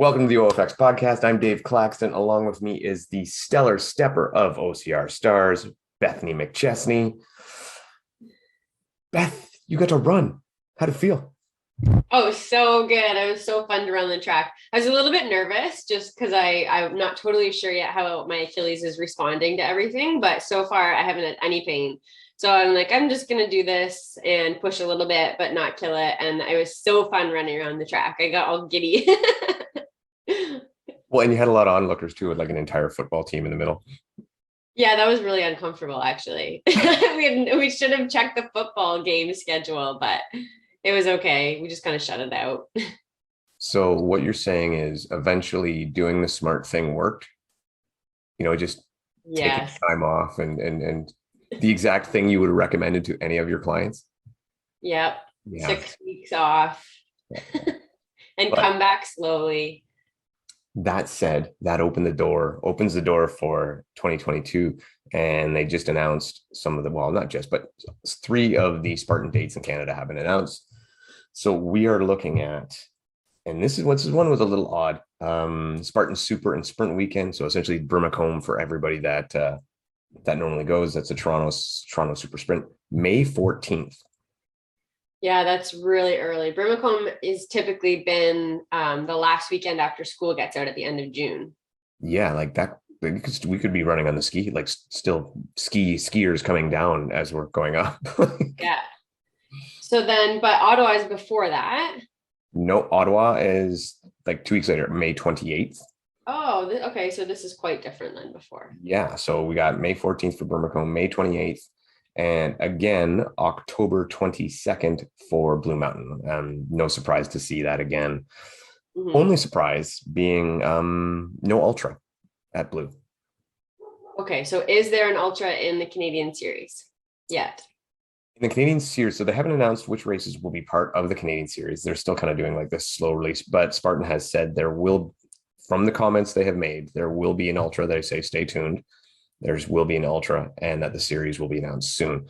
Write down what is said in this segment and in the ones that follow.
Welcome to the OFX podcast. I'm Dave Claxton. Along with me is the stellar stepper of OCR stars, Bethany McChesney. Beth, you got to run. How'd it feel? Oh, so good. It was so fun to run the track. I was a little bit nervous just because I'm not totally sure yet how my Achilles is responding to everything, but so far I haven't had any pain. So I'm like, I'm just going to do this and push a little bit, but not kill it. And it was so fun running around the track. I got all giddy. Well, and you had a lot of onlookers too, with like an entire football team in the middle. Yeah, that was really uncomfortable, actually. We should have checked the football game schedule, but it was okay. We just kind of shut it out. So what you're saying is eventually doing the smart thing worked, just taking Yes. time off and the exact thing you would have recommended to any of your clients. Yep. Yeah. 6 weeks off and But come back slowly. that said, that opens the door for 2022. And they just announced some of the, well, not just, but 3 of the Spartan dates in Canada have been announced. So we are looking at, and this one was a little odd, Spartan Super and Sprint Weekend. So essentially Burmacombe for everybody that normally goes. That's a Toronto Super Sprint, May 14th. Yeah, that's really early. Burmacombe is typically been the last weekend after school gets out at the end of June. Yeah, like that. Because we could be running on the ski, like still skiers coming down as we're going up. Yeah. So then, but Ottawa is before that. No, Ottawa is like 2 weeks later, May 28th. Oh, okay. So this is quite different than before. Yeah, so we got May 14th for Burmacombe, May 28th, and again, October 22nd for Blue Mountain. No surprise to see that again. Mm-hmm. Only surprise being no ultra at Blue. Okay, so is there an ultra in the Canadian series yet? In the Canadian series, so they haven't announced which races will be part of the Canadian series. They're still kind of doing like this slow release, but Spartan has said there will, from the comments they have made, there will be an ultra. They say stay tuned. There will be an ultra, and that the series will be announced soon.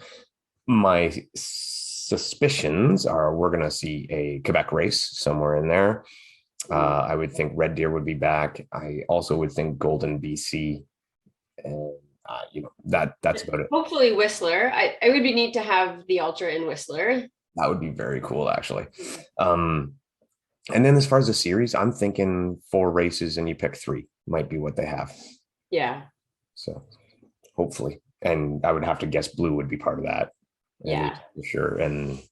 My suspicions are we're going to see a Quebec race somewhere in there. I would think Red Deer would be back. I also would think Golden BC, and that's about it. Hopefully Whistler. I would be neat to have the ultra in Whistler. That would be very cool, actually. And then as far as the series, I'm thinking 4 races and you pick 3 might be what they have. Yeah. So hopefully, and I would have to guess Blue would be part of that. Yeah, for sure. And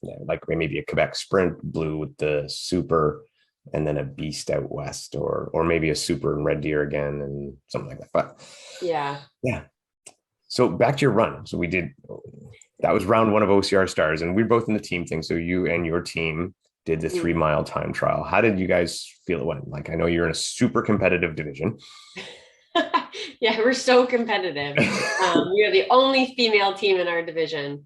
yeah, like maybe a Quebec Sprint Blue with the Super, and then a Beast out west, or maybe a Super and Red Deer again, and something like that. But yeah. So back to your run. So that was round 1 of OCR Stars, and we're both in the team thing. So you and your team did the 3-mile time trial. How did you guys feel it went? Like, I know you're in a super competitive division. Yeah, we're so competitive. We are the only female team in our division,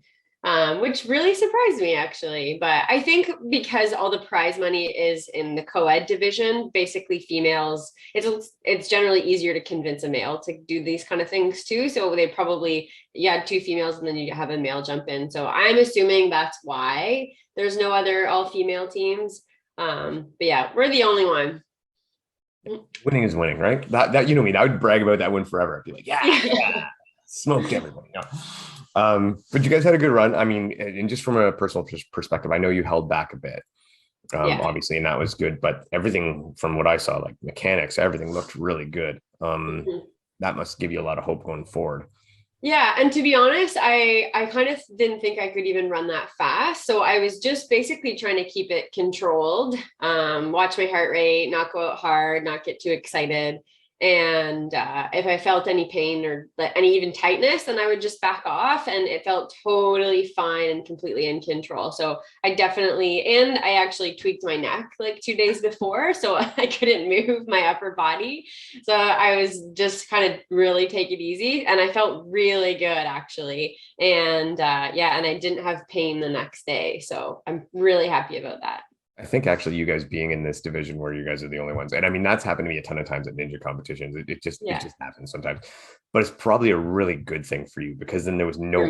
which really surprised me, actually. But I think because all the prize money is in the co-ed division, basically females, it's generally easier to convince a male to do these kind of things too. So they probably, had 2 females and then you have a male jump in. So I'm assuming that's why there's no other all-female teams. But yeah, we're the only one. Winning is winning, right? That you know me. I would brag about that win forever. I'd be like, yeah, smoked everybody. But you guys had a good run. I mean, and just from a personal perspective, I know you held back a bit, obviously, and that was good. But everything from what I saw, like mechanics, everything looked really good. That must give you a lot of hope going forward. Yeah. And to be honest, I kind of didn't think I could even run that fast. So I was just basically trying to keep it controlled, watch my heart rate, not go out hard, not get too excited. And if I felt any pain or any even tightness, then I would just back off, and it felt totally fine and completely in control. So I actually tweaked my neck like 2 days before, so I couldn't move my upper body. So I was just kind of really take it easy, and I felt really good, actually. And and I didn't have pain the next day. So I'm really happy about that. I think actually you guys being in this division where you guys are the only ones, and I mean, that's happened to me a ton of times at ninja competitions. It just happens sometimes, but it's probably a really good thing for you, because then there was no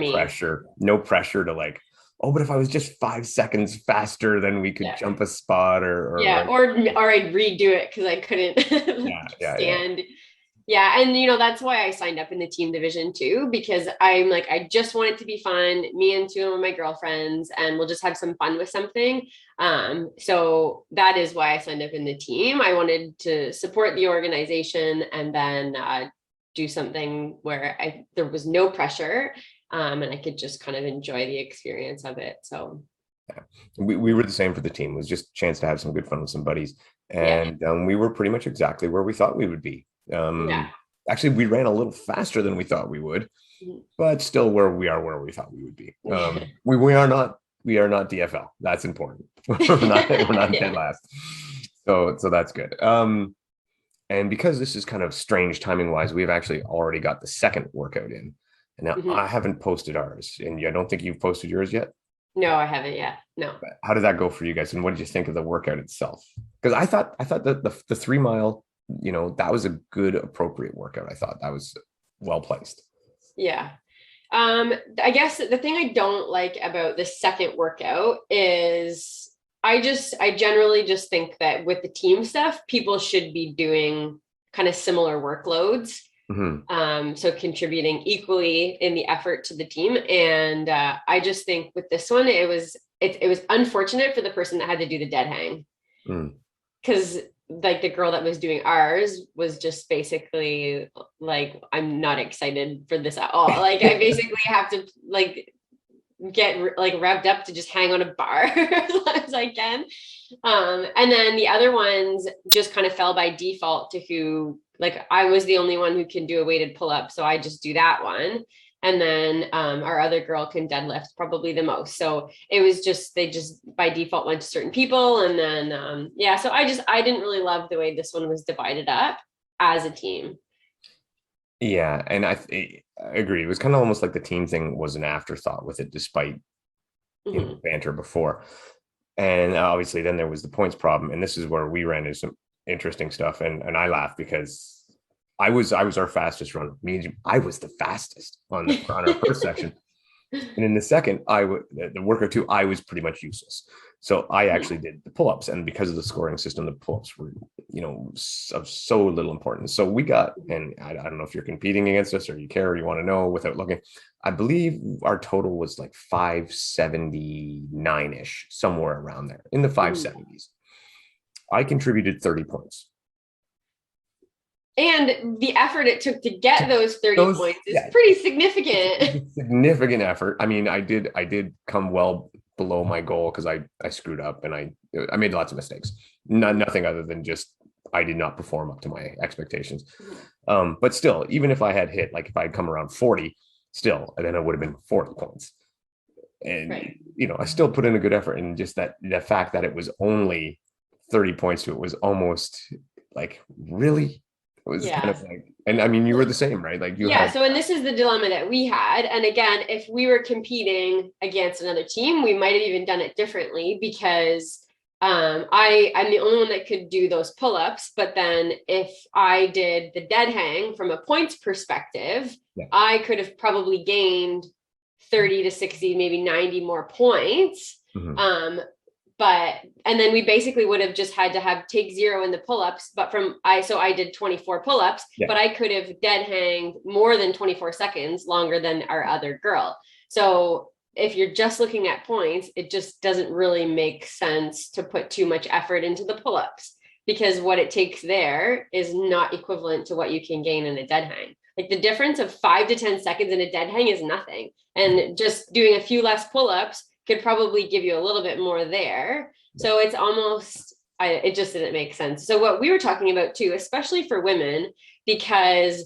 pressure to like, oh, but if I was just 5 seconds faster, then we could jump a spot or I'd redo it because I couldn't stand. Yeah. And, that's why I signed up in the team division too, because I'm like, I just want it to be fun. Me and two of my girlfriends, and we'll just have some fun with something. So that is why I signed up in the team. I wanted to support the organization and then do something where there was no pressure, and I could just kind of enjoy the experience of it. So we were the same for the team. It was just a chance to have some good fun with some buddies. And we were pretty much exactly where we thought we would be. Actually, we ran a little faster than we thought we would, but still where we thought we would be. We are not DFL. That's important. we're not dead last. So that's good. And because this is kind of strange timing wise, we've actually already got the second workout in. And now I haven't posted ours, and I don't think you've posted yours yet. No, I haven't yet. No. How did that go for you guys? And what did you think of the workout itself? Because I thought that the 3 mile, that was a good, appropriate workout. I thought that was well placed. Yeah. I guess the thing I don't like about the second workout is I generally just think that with the team stuff, people should be doing kind of similar workloads. So contributing equally in the effort to the team. And I just think with this one, it was unfortunate for the person that had to do the dead hang. Because like the girl that was doing ours was just basically like, I'm not excited for this at all. Like I basically have to like get like revved up to just hang on a bar as long as I can. And then the other ones just kind of fell by default to who, like I was the only one who can do a weighted pull-up. So I just do that one. And then our other girl can deadlift probably the most. So it was just, they just by default went to certain people. And then, so I didn't really love the way this one was divided up as a team. Yeah. And I agree. It was kind of almost like the team thing was an afterthought with it, despite banter before. And obviously then there was the points problem. And this is where we ran into some interesting stuff. And I laughed because I was our fastest runner. I was the fastest on our first section. And in the second, the workout 2, I was pretty much useless. So I actually did the pull-ups, and because of the scoring system, the pull-ups were, of so little importance. So we got, and I don't know if you're competing against us or you care or you want to know without looking. I believe our total was like 579-ish, somewhere around there in the 570s. I contributed 30 points. And the effort it took to get those 30 points is pretty significant. Significant effort. I mean, I did come well below my goal because I screwed up and I made lots of mistakes. Nothing other than just I did not perform up to my expectations. But still, even if I had hit, like if I had come around 40, still, then it would have been 40 points. And I still put in a good effort. And just the fact that it was only 30 points to it was almost like, really? It was kind of like, and I mean, you were the same, right? Like so, and this is the dilemma that we had. And again, if we were competing against another team, we might've even done it differently because I'm the only one that could do those pull-ups. But then if I did the dead hang from a points perspective, I could have probably gained 30 to 60, maybe 90 more points. And then we basically would have just had to take 0 in the pull-ups, but I did 24 pull-ups, but I could have dead hanged more than 24 seconds longer than our other girl. So if you're just looking at points, it just doesn't really make sense to put too much effort into the pull-ups because what it takes there is not equivalent to what you can gain in a dead hang. Like the difference of 5 to 10 seconds in a dead hang is nothing. And just doing a few less pull-ups could probably give you a little bit more there. So it's almost, it just didn't make sense. So what we were talking about too, especially for women, because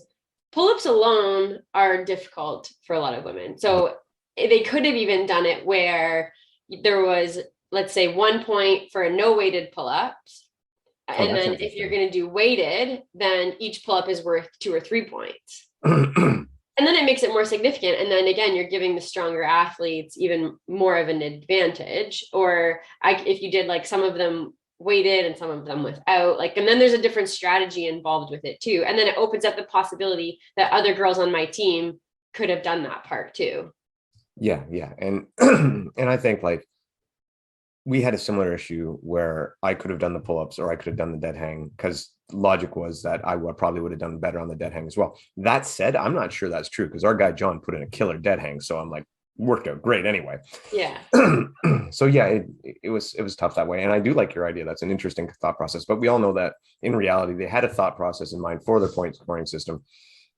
pull-ups alone are difficult for a lot of women. So they could have even done it where there was, let's say 1 point for a no weighted pull-ups. And then if you're going to do weighted, then each pull-up is worth 2 or 3 points. And then it makes it more significant. And then again, you're giving the stronger athletes even more of an advantage. Or if you did like some of them weighted and some of them without, and then there's a different strategy involved with it too. And then it opens up the possibility that other girls on my team could have done that part too. Yeah, yeah. And and I think like we had a similar issue where I could have done the pull-ups or I could have done the dead hang because logic was that probably would have done better on the dead hang as well. That said, I'm not sure that's true because our guy John put in a killer dead hang. So I'm like, worked out great anyway. Yeah. So yeah, it was tough that way. And I do like your idea. That's an interesting thought process. But we all know that in reality, they had a thought process in mind for their point scoring system,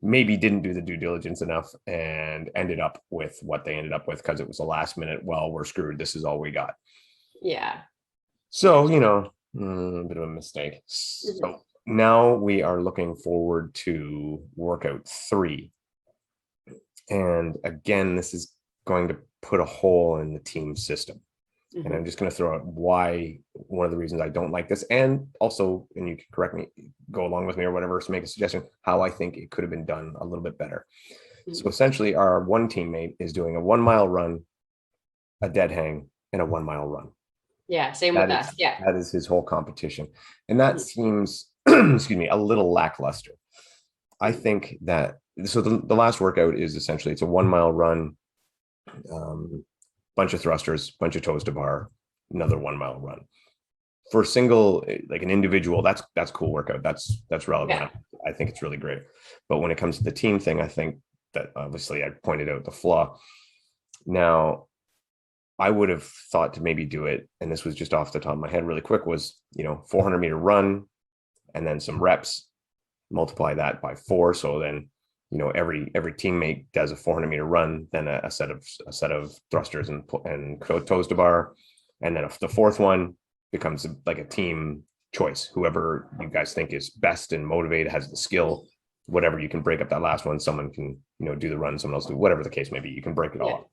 maybe didn't do the due diligence enough and ended up with what they ended up with because it was a last minute, well, we're screwed. This is all we got. Yeah. So, a bit of a mistake. So now we are looking forward to workout 3. And again, this is going to put a hole in the team system. And I'm just going to throw out why one of the reasons I don't like this. And also, and you can correct me, go along with me or whatever, so make a suggestion, how I think it could have been done a little bit better. So essentially, our one teammate is doing a 1 mile run, a dead hang, and a 1 mile run. Yeah, same with us. Yeah. That is his whole competition. And that seems, excuse me, a little lackluster. I think that, so the last workout is essentially, it's a 1 mile run, bunch of thrusters, bunch of toes to bar, another 1 mile run. For single, like an individual, that's cool workout. That's relevant. Yeah. I think it's really great. But when it comes to the team thing, I think that obviously I pointed out the flaw. Now, I would have thought to maybe do it, and this was just off the top of my head really quick, was 400-meter run and then some reps, multiply that by 4. So then every teammate does a 400-meter run, then a set of thrusters and toes to bar, and then the fourth one becomes like a team choice. Whoever you guys think is best and motivated, has the skill, whatever, you can break up that last one. Someone can do the run, someone else do, whatever the case may be. You can break it all up.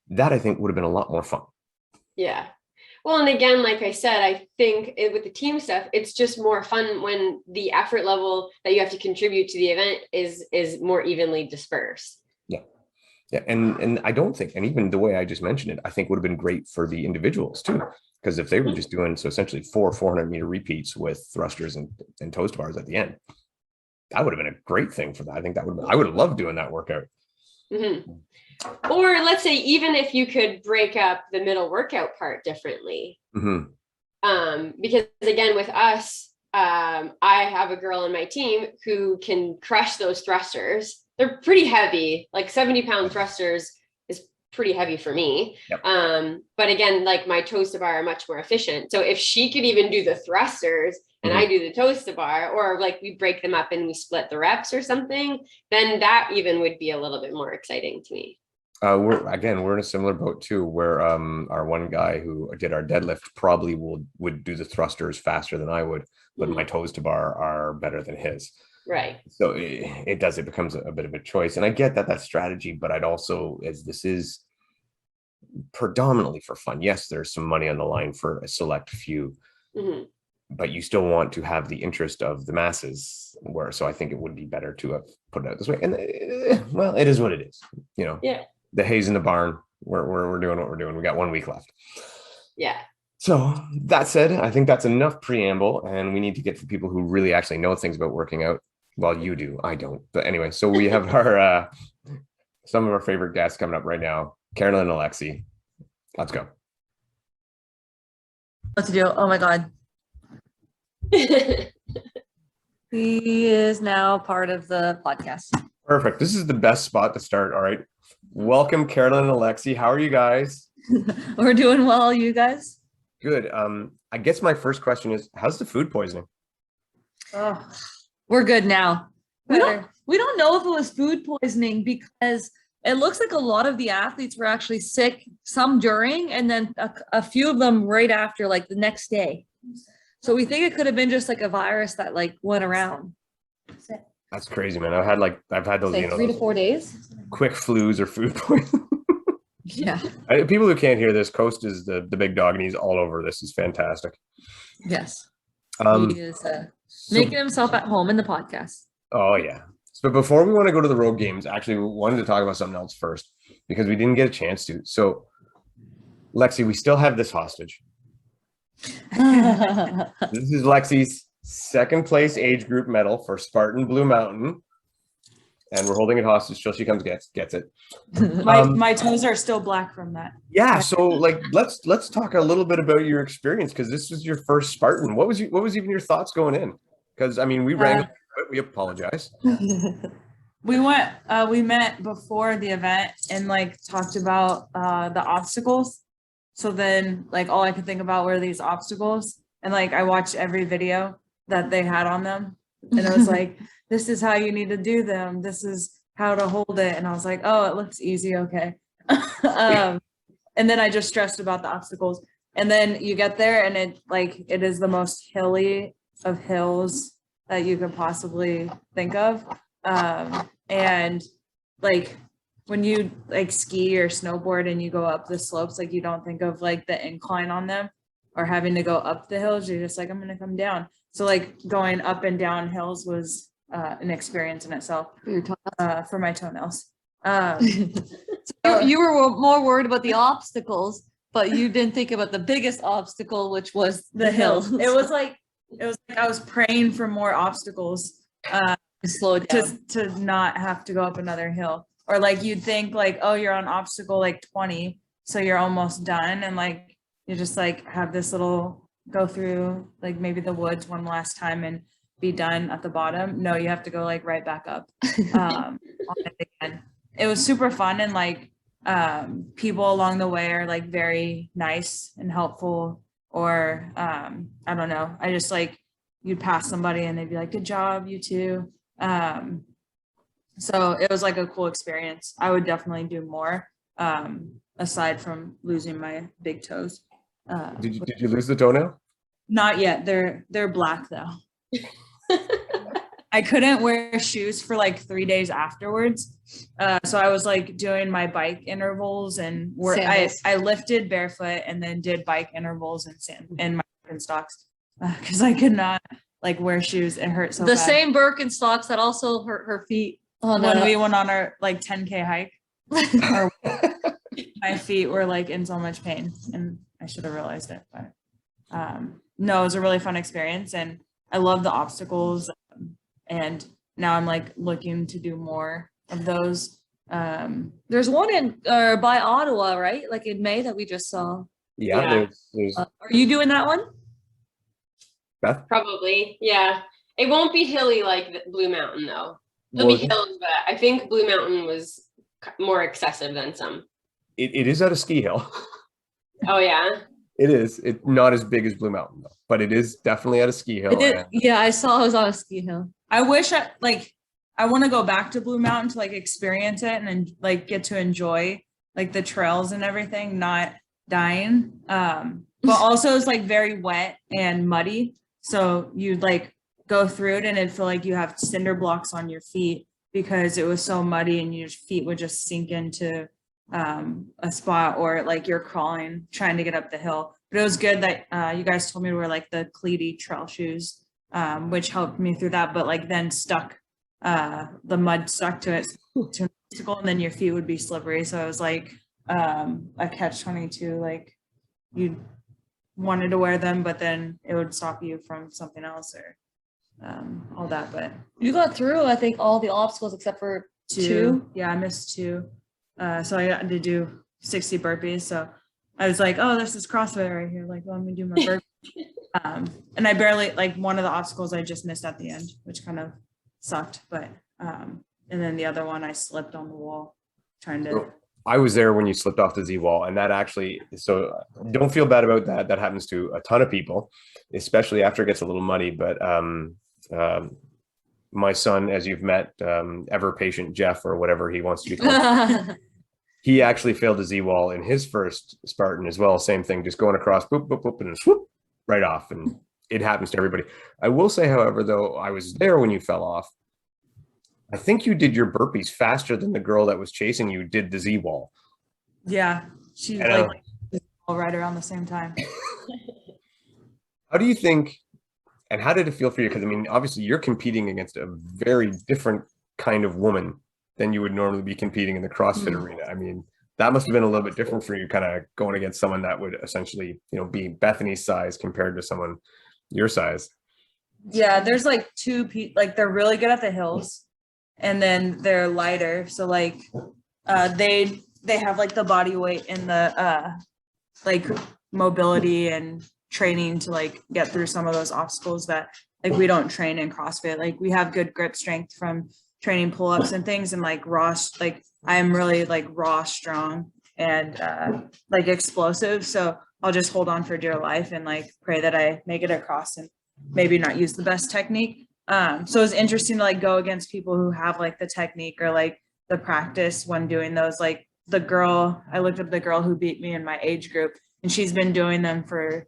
That I think would have been a lot more fun. Yeah. Well, and again, like I said, I think with the team stuff, it's just more fun when the effort level that you have to contribute to the event is more evenly dispersed. Yeah. Yeah. And I don't think, and even the way I just mentioned it, I think would have been great for the individuals too. Because if they were just doing, so essentially 4 400-meter repeats with thrusters and toes to bars at the end, that would have been a great thing for that. I think I would have loved doing that workout. Or let's say, even if you could break up the middle workout part differently, because again, with us, I have a girl on my team who can crush those thrusters. They're pretty heavy, like 70-pound thrusters is pretty heavy for me. Yep. But again, like my toes to bar are much more efficient. So if she could even do the thrusters and I do the toes to bar, or like we break them up and we split the reps or something, then that even would be a little bit more exciting to me. We're in a similar boat too, where our one guy who did our deadlift probably would do the thrusters faster than I would, but my toes to bar are better than his. Right. So it becomes a bit of a choice. And I get that strategy, but I'd also, as this is predominantly for fun, yes, there's some money on the line for a select few, but you still want to have the interest of the masses, so I think it would be better to have put it out this way. And well, it is what it is, Yeah. The hay's in the barn. We're doing what we're doing. We got 1 week left. Yeah. So that said, I think that's enough preamble, and we need to get to people who really actually know things about working out. Well, you do. I don't. But anyway, so we have our some of our favorite guests coming up right now. Carolyne and Lexy. Let's go. What to do? Oh my God. He is now part of the podcast. Perfect. This is the best spot to start. All right. Welcome, Carolyne and Lexy. How are you guys? We're doing well. You guys? Good. I guess my first question is, how's the food poisoning? Oh, we're good now. We don't know if it was food poisoning because it looks like a lot of the athletes were actually sick, some during, and then a few of them right after, like the next day. So we think it could have been just like a virus that like went around. That's crazy, man. I've had those, 3 to 4 days. Quick flus or food poisoning. Yeah. People who can't hear this, Coast is the big dog, and he's all over. This is fantastic. Yes. He is making himself at home in the podcast. Oh yeah. So before we want to go to the road games, actually, we wanted to talk about something else first because we didn't get a chance to. So, Lexy, we still have this hostage. This is Lexy's second place age group medal for Spartan Blue Mountain. and we're holding it hostage till she comes gets it. My toes are still black from that. Yeah, so like let's talk a little bit about your experience, because this was your first Spartan. What was even your thoughts going in? Because I mean, we ran, but we apologize. We met before the event and like talked about the obstacles. So then like all I could think about were these obstacles, and like I watched every video that they had on them, and it was like, this is how you need to do them, this is how to hold it, and I was like, oh, it looks easy, okay. And then I just stressed about the obstacles, and then you get there and it is the most hilly of hills that you could possibly think of. And like when you like ski or snowboard and you go up the slopes, like you don't think of like the incline on them or having to go up the hills. You're just like, I'm gonna come down. So like going up and down hills was an experience in itself for my toenails. You were more worried about the obstacles, but you didn't think about the biggest obstacle, which was the hill. It was like I was praying for more obstacles Slow down. to not have to go up another hill. Or like you'd think like, oh, you're on obstacle like 20, so you're almost done, and like you just like have this little go through like maybe the woods one last time and be done at the bottom. No, you have to go like right back up on it again. It was super fun, and like people along the way are like very nice and helpful, or I don't know, I just like you'd pass somebody and they'd be like, good job, you too. So it was like a cool experience. I would definitely do more, aside from losing my big toes. Did you lose the toenail? Not yet. They're black though. I couldn't wear shoes for like 3 days afterwards. So I was like doing my bike intervals and I lifted barefoot and then did bike intervals in my Birkenstocks because I could not like wear shoes. It hurt so bad. The same Birkenstocks that also hurt her feet when we went on our like 10K hike. My feet were like in so much pain, and I should have realized it. But no, it was a really fun experience, and I love the obstacles. And now I'm like looking to do more of those. There's one in by Ottawa, right? Like in May that we just saw. Yeah. There's Are you doing that one? Beth? Probably, yeah. It won't be hilly like Blue Mountain though. There'll be hills, but I think Blue Mountain was more excessive than some. It is at a ski hill. Oh yeah. It is. It's not as big as Blue Mountain though, but it is definitely at a ski hill. Yeah, I saw it was on a ski hill. I wish I want to go back to Blue Mountain to like experience it and like get to enjoy like the trails and everything, not dying. But also it's like very wet and muddy. So you'd like go through it and it'd feel like you have cinder blocks on your feet because it was so muddy and your feet would just sink into a spot, or like you're crawling trying to get up the hill. But it was good that you guys told me to wear like the cleaty trail shoes, which helped me through that, but like then the mud stuck to it to an obstacle, and then your feet would be slippery. So it was like a catch-22, like you wanted to wear them, but then it would stop you from something else or all that. But You got through, I think, all the obstacles except for two. Yeah, I missed 2. So I got to do 60 burpees. So I was like, oh, this is CrossFit right here. Like, let me do my burpees. And I barely, like one of the obstacles I just missed at the end, which kind of sucked. But, and then the other one I slipped on the wall trying to. I was there when you slipped off the Z wall, and that actually, so don't feel bad about that. That happens to a ton of people, especially after it gets a little muddy. But my son, as you've met, ever patient Jeff or whatever he wants to be called, he actually failed the Z wall in his first Spartan as well. Same thing, just going across, boop, boop, boop, and swoop right off. And it happens to everybody. I will say, however, though, I was there when you fell off. I think you did your burpees faster than the girl that was chasing you did the Z wall. Yeah, she like all right around the same time. How do you think, and how did it feel for you? Because I mean, obviously you're competing against a very different kind of woman than you would normally be competing in the CrossFit arena. I mean, that must have been a little bit different for you, kind of going against someone that would essentially, you know, be Bethany's size compared to someone your size. Yeah, there's like 2 people, like they're really good at the hills. and then they're lighter. So like they have like the body weight and the like mobility and training to like get through some of those obstacles that like we don't train in CrossFit. Like we have good grip strength from training pull-ups and things, and like raw, like I'm really like raw strong and like explosive. So I'll just hold on for dear life and like pray that I make it across and maybe not use the best technique. So it's interesting to like go against people who have like the technique or like the practice when doing those. Like the girl, I looked up the girl who beat me in my age group, and she's been doing them for,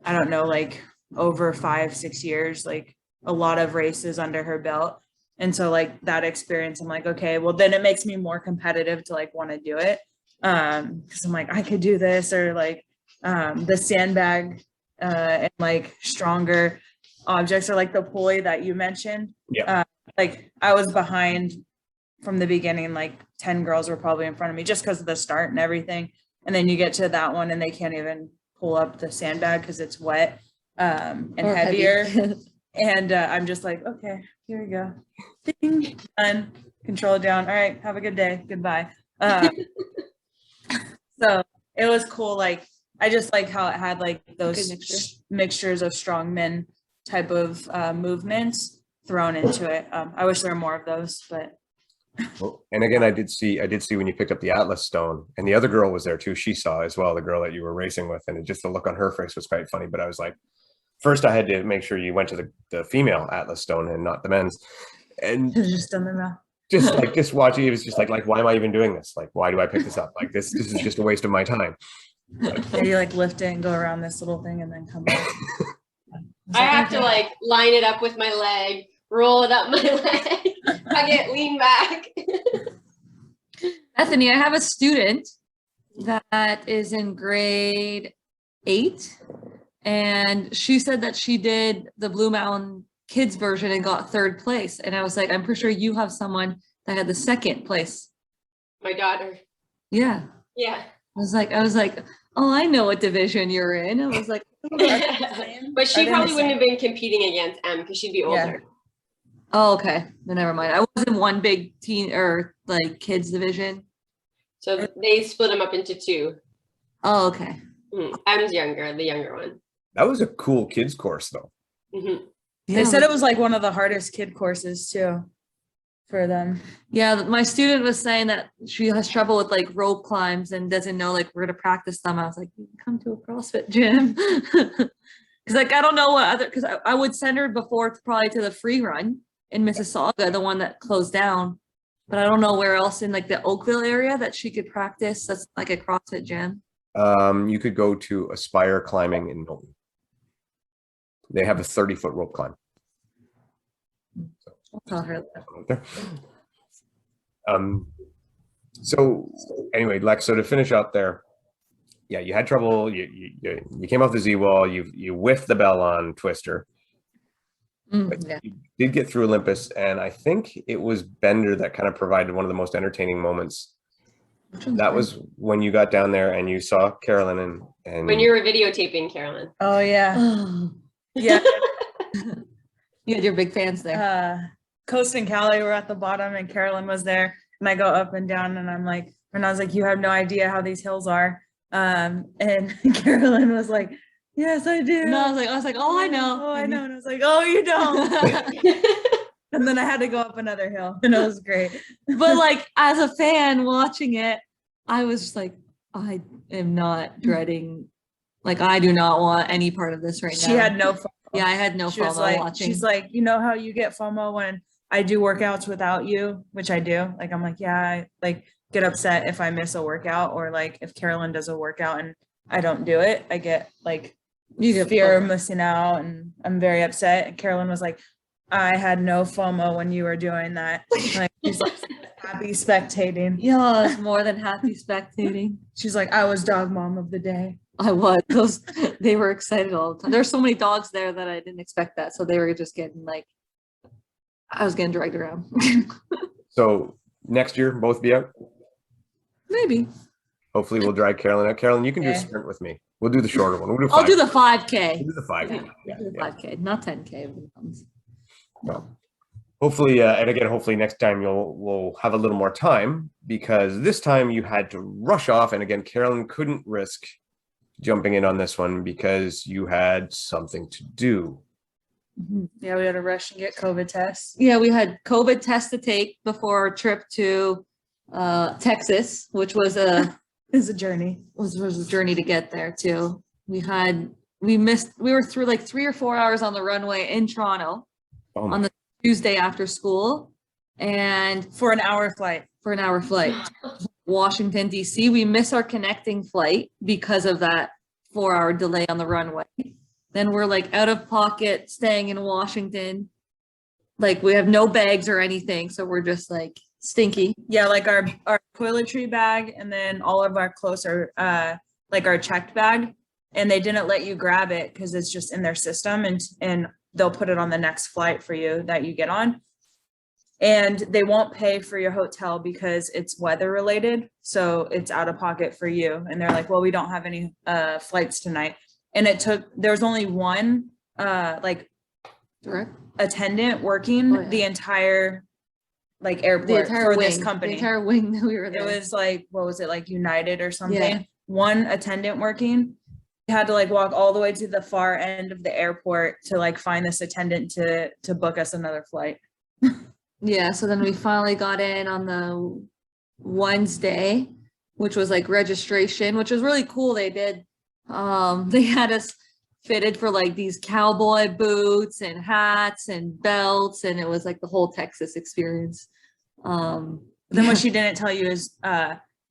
I don't know, like over 5-6 years, like a lot of races under her belt. And so like that experience, I'm like, okay, well then it makes me more competitive to like want to do it. Cause I'm like, I could do this, or like the sandbag and like stronger objects, or like the pulley that you mentioned. Yeah. Like I was behind from the beginning, like 10 girls were probably in front of me just because of the start and everything. And then you get to that one and they can't even pull up the sandbag because it's wet and Or heavier. heavy. And I'm just like, okay, here we go. Ding, done. Control it down. All right, have a good day. Goodbye. So it was cool. Like I just like how it had like those mixtures of strongmen type of movements thrown into it. I wish there were more of those, but. Well, and again, I did see when you picked up the Atlas stone, and the other girl was there too. She saw as well, the girl that you were racing with, and just the look on her face was quite funny. But I was like, first I had to make sure you went to the female Atlas stone and not the men's. And just in the mouth. just watching, it was just like, why am I even doing this? Like, why do I pick this up? Like this is just a waste of my time. Yeah, you like lift it and go around this little thing and then come back. I have to like line it up with my leg, roll it up my leg, I get lean back. Bethany, I have a student that is in grade 8, and she said that she did the Blue Mountain Kids version and got 3rd place. And I was like, I'm pretty sure you have someone that had the 2nd place. My daughter. Yeah. Yeah. I was like, oh, I know what division you're in. I was like, But she probably wouldn't have been competing against M because she'd be older. oh, okay. Then never mind. I was in one big teen or like kids division. So they split them up into 2. Oh, okay. M's younger, the younger one. That was a cool kids course though. Mm-hmm. They said it was like one of the hardest kid courses too for them. Yeah, my student was saying that she has trouble with like rope climbs and doesn't know like where to practice them. I was like, you can come to a CrossFit gym. Because like, I don't know what other, because I would send her before probably to the free run in Mississauga, the one that closed down. But I don't know where else in like the Oakville area that she could practice. That's like a CrossFit gym. You could go to Aspire Climbing in Milton. They have a 30-foot rope climb. I'll tell her that. So anyway, Lex, so to finish up there, yeah, you had trouble. You came off the Z wall. You whiffed the bell on Twister. Yeah. You did get through Olympus, and I think it was Bender that kind of provided one of the most entertaining moments. That was when you got down there and you saw Carolyne and when you were videotaping Carolyne. Oh yeah. Yeah. You had your big fans there. Coast and Callie were at the bottom and Carolyne was there, and I go up and down and I'm like, and I was like, you have no idea how these hills are. And Carolyne was like, yes, I do. No, I was like, oh, I know. Oh, I know. And I was like, oh, you don't. And then I had to go up another hill, and it was great. But like as a fan watching it, I was just like, I am not dreading. Like I do not want any part of this right now. She had no FOMO. Yeah, I had no FOMO watching. She's like, you know how you get FOMO when I do workouts without you, which I do. Like I'm like, yeah, I like get upset if I miss a workout, or like if Carolyne does a workout and I don't do it, I get like fear of missing out, and I'm very upset. And Carolyne was like, I had no FOMO when you were doing that. Like she's like happy spectating. Yeah, I was more than happy spectating. She's like, I was dog mom of the day. I was. They were excited all the time. There's so many dogs there that I didn't expect that. So they were just getting like, I was getting dragged around. So next year, both be out? Maybe. Hopefully we'll drag Carolyne out. Carolyne, you can do a sprint with me. We'll do the shorter one. We'll do I'll do the 5K. We'll do the 5K. Yeah, 5K, not 10K. No. Hopefully, and again, hopefully next time we'll have a little more time, because this time you had to rush off. And again, Carolyne couldn't risk jumping in on this one because you had something to do. Yeah, we had to rush and get COVID tests. Yeah, we had COVID tests to take before our trip to Texas, which was a It's a journey. was a journey to get there too. We were through like 3 or 4 hours on the runway in Toronto on the Tuesday after school, and For an hour flight. Washington DC. We missed our connecting flight because of that 4-hour delay on the runway. Then we're like out of pocket staying in Washington. Like we have no bags or anything, so we're just like stinky. Yeah, like our toiletry bag, and then all of our clothes are like our checked bag, and they didn't let you grab it because it's just in their system, and they'll put it on the next flight for you that you get on. And they won't pay for your hotel because it's weather related, so it's out of pocket for you. And they're like, well, we don't have any flights tonight. And there was only one like attendant working the entire like airport for this company. The entire wing that we were there. It was like, what was it, like United or something? Yeah. One attendant working. We had to like walk all the way to the far end of the airport to like find this attendant to book us another flight. Yeah, so then we finally got in on the Wednesday, which was like registration, which was really cool. They had us fitted for like these cowboy boots and hats and belts, and it was like the whole Texas experience. Then what she didn't tell you is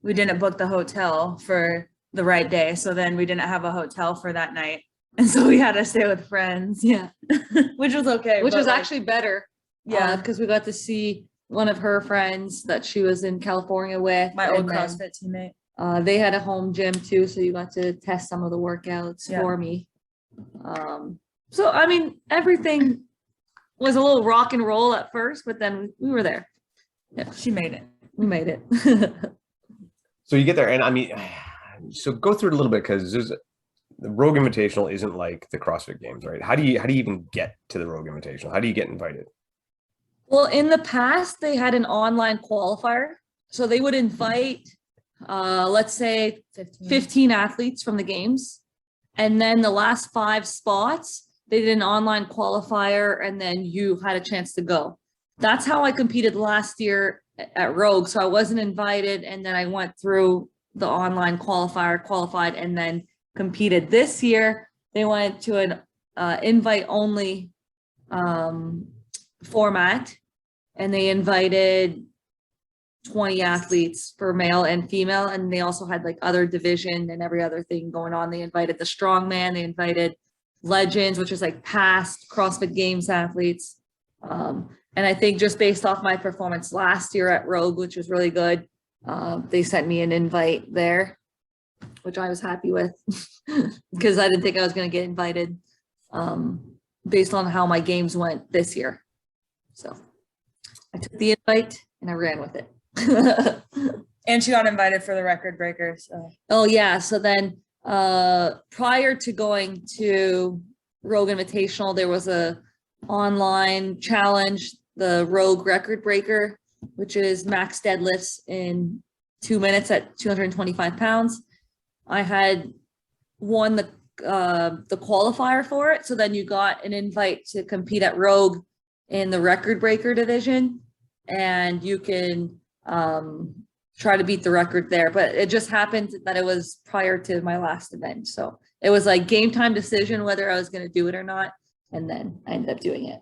we didn't book the hotel for the right day, so then we didn't have a hotel for that night, and so we had to stay with friends. Yeah, which was okay, which was like, actually better. Yeah, because we got to see one of her friends that she was in California with, my old CrossFit teammate. They had a home gym too, so you got to test some of the workouts for me. So I mean, everything was a little rock and roll at first, but then we were there. Yeah, she made it. We made it. So you get there, and I mean, so go through it a little bit, because the Rouge Invitational isn't like the CrossFit Games, right? How do you even get to the Rouge Invitational? How do you get invited? Well, in the past, they had an online qualifier. So they would invite, let's say 15 athletes from the games. And then the last 5 spots, they did an online qualifier, and then you had a chance to go. That's how I competed last year at Rouge. So I wasn't invited, and then I went through the online qualifier, qualified, and then competed. This year, they went to an invite-only format, and they invited 20 athletes for male and female, and they also had like other division and every other thing going on. They invited the strongman, they invited legends, which is like past CrossFit Games athletes, and I think just based off my performance last year at Rouge, which was really good, they sent me an invite there, which I was happy with because I didn't think I was going to get invited based on how my games went this year. So I took the invite and I ran with it. And she got invited for the record breaker. So. Oh yeah. So then prior to going to Rouge Invitational, there was a online challenge, the Rouge record breaker, which is max deadlifts in 2 minutes at 225 pounds. I had won the qualifier for it. So then you got an invite to compete at Rouge in the record breaker division, and you can try to beat the record there. But it just happened that it was prior to my last event. So it was like game time decision whether I was going to do it or not. And then I ended up doing it.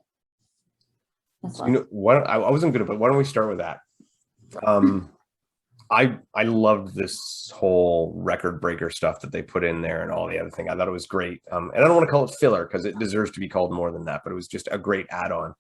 You know what? I wasn't good at it, but why don't we start with that? I loved this whole record breaker stuff that they put in there and all the other thing. I thought it was great. And I don't want to call it filler because it deserves to be called more than that, but it was just a great add-on.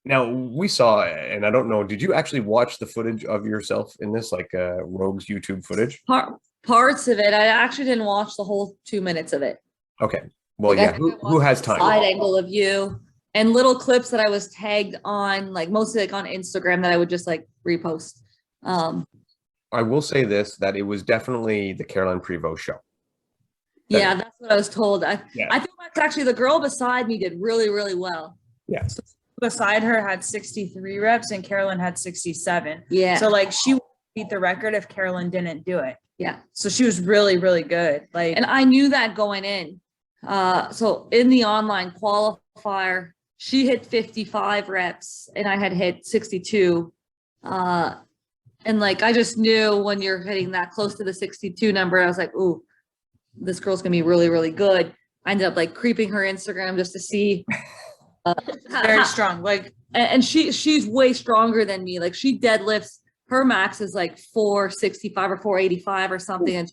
Now we saw, and I don't know, did you actually watch the footage of yourself in this, like Rouge's YouTube footage? Parts of it. I actually didn't watch the whole 2 minutes of it. Okay. Well, yeah. Who has time? Side angle of you and little clips that I was tagged on, like mostly like on Instagram that I would just like repost. I will say this, that it was definitely the Carolyne Prevost show. Yeah, that's what I was told. I feel like actually the girl beside me did really, really well. Yeah. So beside her had 63 reps and Carolyne had 67. Yeah. So like she would beat the record if Carolyne didn't do it. Yeah. So she was really, really good. Like, And I knew that going in. So in the online qualifier, she hit 55 reps and I had hit 62. And like, I just knew when you're hitting that close to the 62 number, I was like, ooh, this girl's gonna be really, really good. I ended up like creeping her Instagram just to see. very strong. Like, And she's way stronger than me. Like she deadlifts, her max is like 465 or 485 or something. And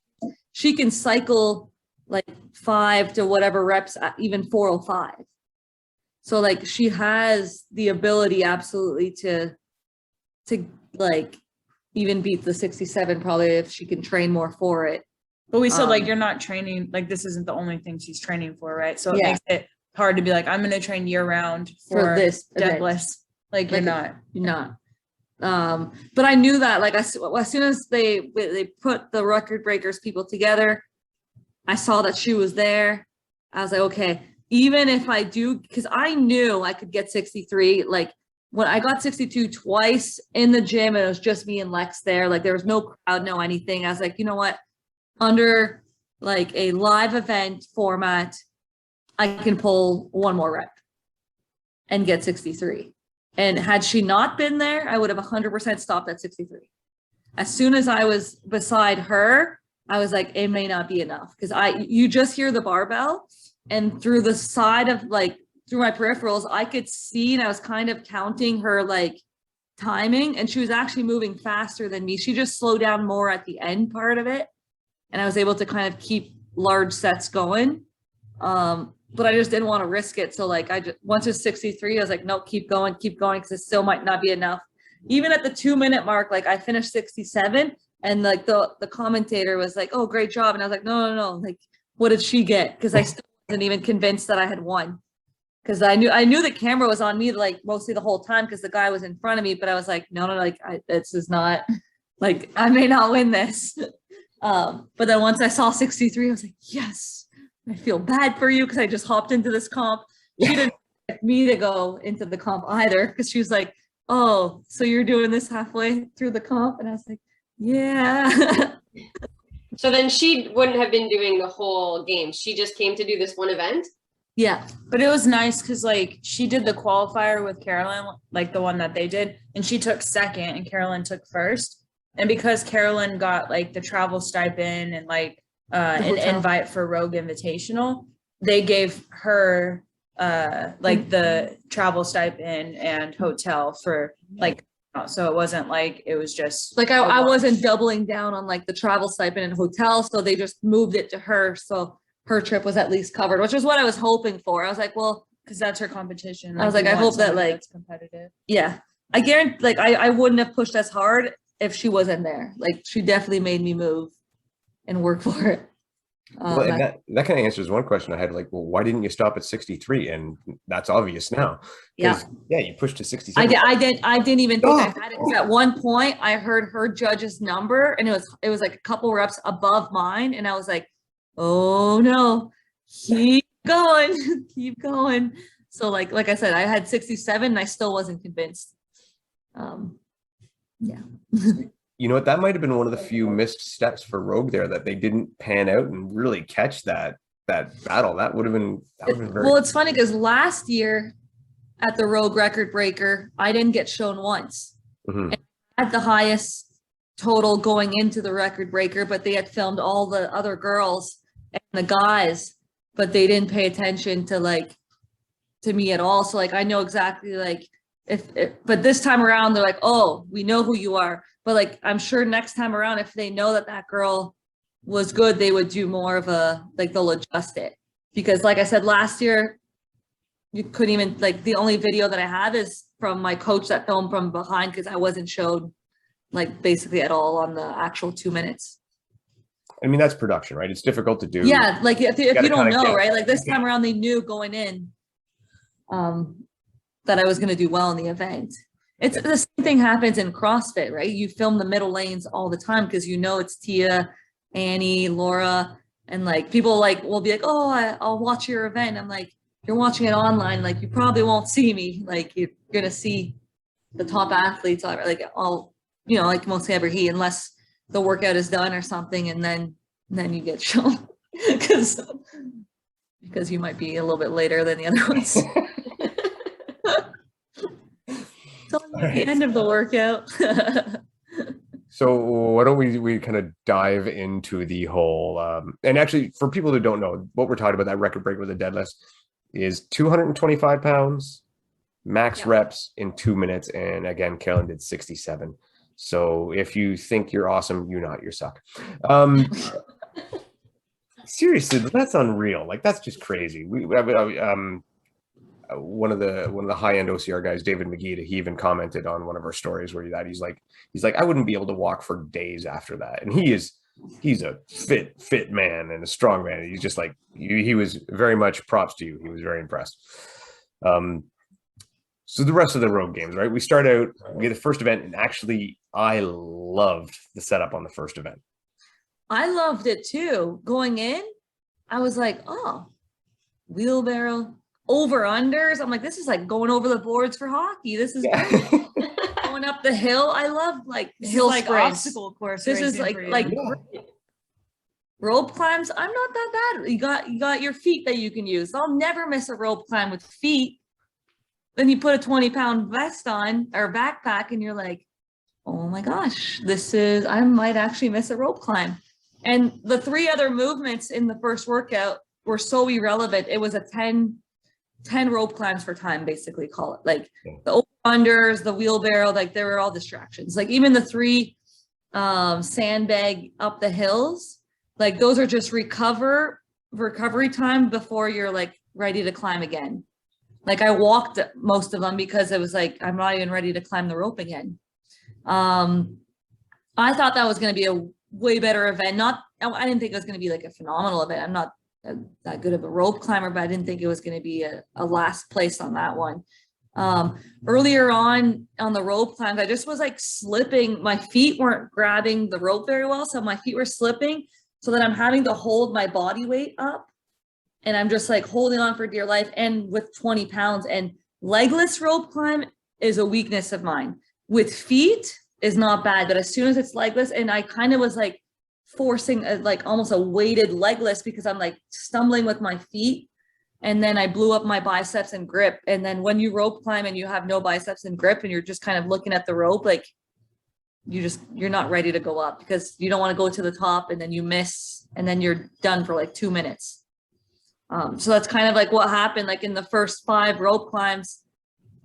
she can cycle like 5 to whatever reps, even 405. So like she has the ability absolutely to like even beat the 67 probably if she can train more for it. but we said like you're not training, like this isn't the only thing she's training for, right? So it Yeah. makes it hard to be like, I'm gonna train year round For this event. deadlifts. Like you're not. You're not. But I knew that like as soon as they put the record breakers people together, I saw that she was there. I was like, okay, even if I do, because I knew I could get 63. Like when I got 62 twice in the gym, and it was just me and Lex there. Like there was no crowd, no anything. I was like, you know what? Under like a live event format, I can pull one more rep and get 63. And had she not been there, I would have 100% stopped at 63. As soon as I was beside her, I was like, it may not be enough because you just hear the barbell, and through the side of like through my peripherals, I could see, and I was kind of counting her like timing, and she was actually moving faster than me. She just slowed down more at the end part of it, and I was able to kind of keep large sets going. But I just didn't want to risk it. So like once it was 63, I was like, nope, keep going, because it still might not be enough. Even at the 2-minute mark, like I finished 67, and like the commentator was like, oh, great job. And I was like, no. Like, what did she get? Because I still wasn't even convinced that I had won. Because I knew the camera was on me like mostly the whole time because the guy was in front of me. But I was like, no, like this is not, like, I may not win this. But then once I saw 63, I was like, yes. I feel bad for you because I just hopped into this comp. She didn't expect me to go into the comp either because she was like, oh, so you're doing this halfway through the comp? And I was like, yeah. So then she wouldn't have been doing the whole game. She just came to do this one event. Yeah. But it was nice because like she did the qualifier with Carolyne, like the one that they did, and she took second and Carolyne took first. And because Carolyne got like the travel stipend and like an invite for Rouge Invitational, they gave her like the travel stipend and hotel for like, so it wasn't like it was just Like I wasn't doubling down on like the travel stipend and hotel, so they just moved it to her, so her trip was at least covered, which is what I was hoping for. I was like, well, because that's her competition. I was like, you I want hope that somebody like that's competitive. yeah, I guarantee like I wouldn't have pushed as hard if she wasn't there. Like she definitely made me move and work for it. Well, and that kind of answers one question I had, like, well, why didn't you stop at 63? And that's obvious now. Yeah. Yeah, you pushed to 67. I didn't even think I had it. 'Cause at one point I heard her judge's number and it was like a couple reps above mine. And I was like, oh no, keep going, keep going. So like I said, I had 67 and I still wasn't convinced. Yeah. You know what? That might have been one of the few missed steps for Rouge there, that they didn't pan out and really catch that battle. That would have been very. Well, it's funny because last year at the Rouge record breaker, I didn't get shown once. Mhm. And I had the highest total going into the record breaker, but they had filmed all the other girls and the guys, but they didn't pay attention to me at all. So like I know exactly like but this time around they're like, oh, we know who you are. But like I'm sure next time around, if they know that girl was good, they would do more of they'll adjust it. Because like I said, last year you couldn't even, like, the only video that I have is from my coach that filmed from behind because I wasn't showed like basically at all on the actual 2 minutes. I mean, that's production, right? It's difficult to do. Yeah, like if you don't know, guess. right? Like this time around, they knew going in that I was going to do well in the event. It's the same thing happens in CrossFit, right? You film the middle lanes all the time because you know it's Tia, Annie, Laura, and like people like will be like, oh, I'll watch your event. I'm like, you're watching it online, like you probably won't see me. Like you're gonna see the top athletes, like all, you know, like mostly ever he, unless the workout is done or something, and then you get shown because you might be a little bit later than the other ones. So at the end of the workout. So why don't we kind of dive into the whole, and actually for people who don't know, what we're talking about, that record break with the deadlift is 225 pounds, max reps in 2 minutes. And again, Carolyne did 67. So if you think you're awesome, you suck. Seriously, that's unreal. Like, that's just crazy. One of the high-end OCR guys, David McGee, he even commented on one of our stories where he's like, I wouldn't be able to walk for days after that. And he's a fit man and a strong man. He's just like, he was very much props to you. He was very impressed. So the rest of the road games, right? We start out, we get the first event, and actually I loved the setup on the first event. I loved it too. Going in, I was like, oh, wheelbarrow, over unders. I'm like, this is like going over the boards for hockey. This is great. Going up the hill. I love like hill like sprints. obstacle course. This is like rope climbs. I'm not that bad. You got your feet that you can use. I'll never miss a rope climb with feet. Then you put a 20-pound vest on or backpack and you're like, oh my gosh, I might actually miss a rope climb. And the 3 other movements in the first workout were so irrelevant. It was a 10 rope climbs for time, basically, call it. Like the unders, the wheelbarrow, like they were all distractions. Like even the 3 sandbag up the hills, like those are just recovery time before you're like ready to climb again. Like I walked most of them because it was like, I'm not even ready to climb the rope again. I thought that was going to be a way better event. I didn't think it was going to be like a phenomenal event. I'm not that good of a rope climber, but I didn't think it was going to be a last place on that one. Earlier on the rope climbs, I just was like slipping. My feet weren't grabbing the rope very well. So my feet were slipping so that I'm having to hold my body weight up. And I'm just like holding on for dear life, and with 20 pounds. And legless rope climb is a weakness of mine. With feet is not bad, but as soon as it's legless, and I kind of was like forcing like almost a weighted legless because I'm like stumbling with my feet, and then I blew up my biceps and grip. And then when you rope climb and you have no biceps and grip and you're just kind of looking at the rope, like you're not ready to go up because you don't want to go to the top and then you miss and then you're done for like 2 minutes. So that's kind of like what happened. Like in the first 5 rope climbs,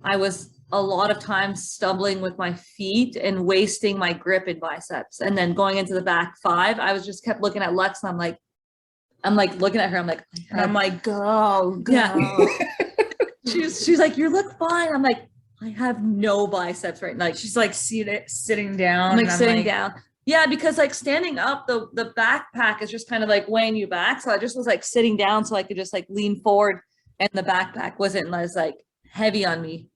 I was a lot of times stumbling with my feet and wasting my grip and biceps. And then going into the back 5, I was just kept looking at Lex, and I'm like looking at her. I'm like, go. Yeah. she's like, you look fine. I'm like, I have no biceps right now. Like, she's like sitting down. I'm like sitting down. Yeah, because like standing up, the backpack is just kind of like weighing you back. So I just was like sitting down so I could just like lean forward, and the backpack wasn't as like heavy on me.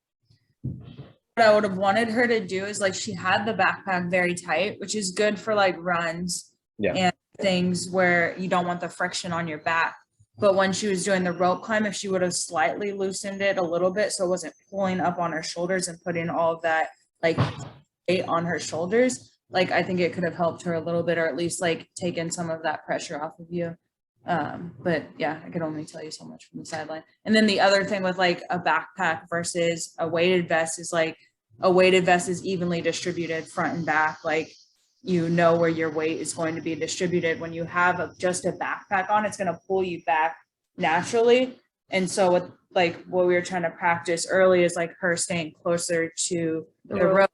What I would have wanted her to do is like, she had the backpack very tight, which is good for like runs and things where you don't want the friction on your back. But when she was doing the rope climb, if she would have slightly loosened it a little bit so it wasn't pulling up on her shoulders and putting all of that like weight on her shoulders, like I think it could have helped her a little bit, or at least like taken some of that pressure off of you. But yeah, I can only tell you so much from the sideline. And then the other thing with like a backpack versus a weighted vest is like, a weighted vest is evenly distributed front and back. Like, you know where your weight is going to be distributed. When you have just a backpack on, it's going to pull you back naturally. And so with like what we were trying to practice early is like her staying closer to the rope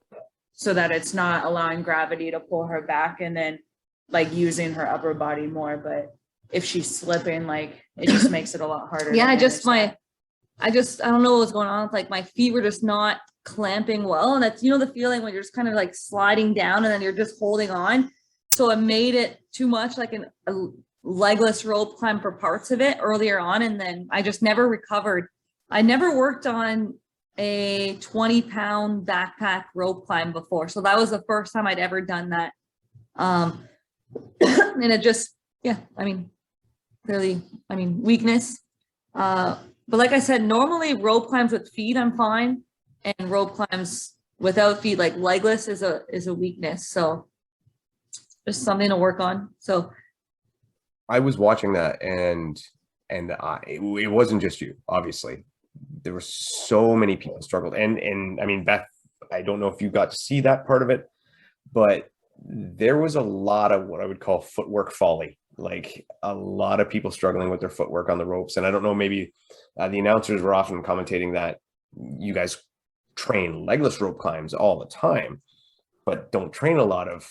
so that it's not allowing gravity to pull her back, and then like using her upper body more. But if she's slipping, like it just makes it a lot harder. Yeah, I don't know what's going on. Like my feet were just not clamping well. And that's, you know, the feeling when you're just kind of like sliding down and then you're just holding on. So it made it too much like a legless rope climb for parts of it earlier on. And then I just never recovered. I never worked on a 20-pound backpack rope climb before. So that was the first time I'd ever done that. And it just, yeah, I mean, clearly, weakness. But like I said, normally rope climbs with feet, I'm fine. And rope climbs without feet, like legless is a weakness. So just something to work on. So I was watching that, and it wasn't just you, obviously. There were so many people struggled. And I mean, Beth, I don't know if you got to see that part of it, but there was a lot of what I would call footwork folly, like a lot of people struggling with their footwork on the ropes. And I don't know, maybe the announcers were often commentating that you guys train legless rope climbs all the time, but don't train a lot of,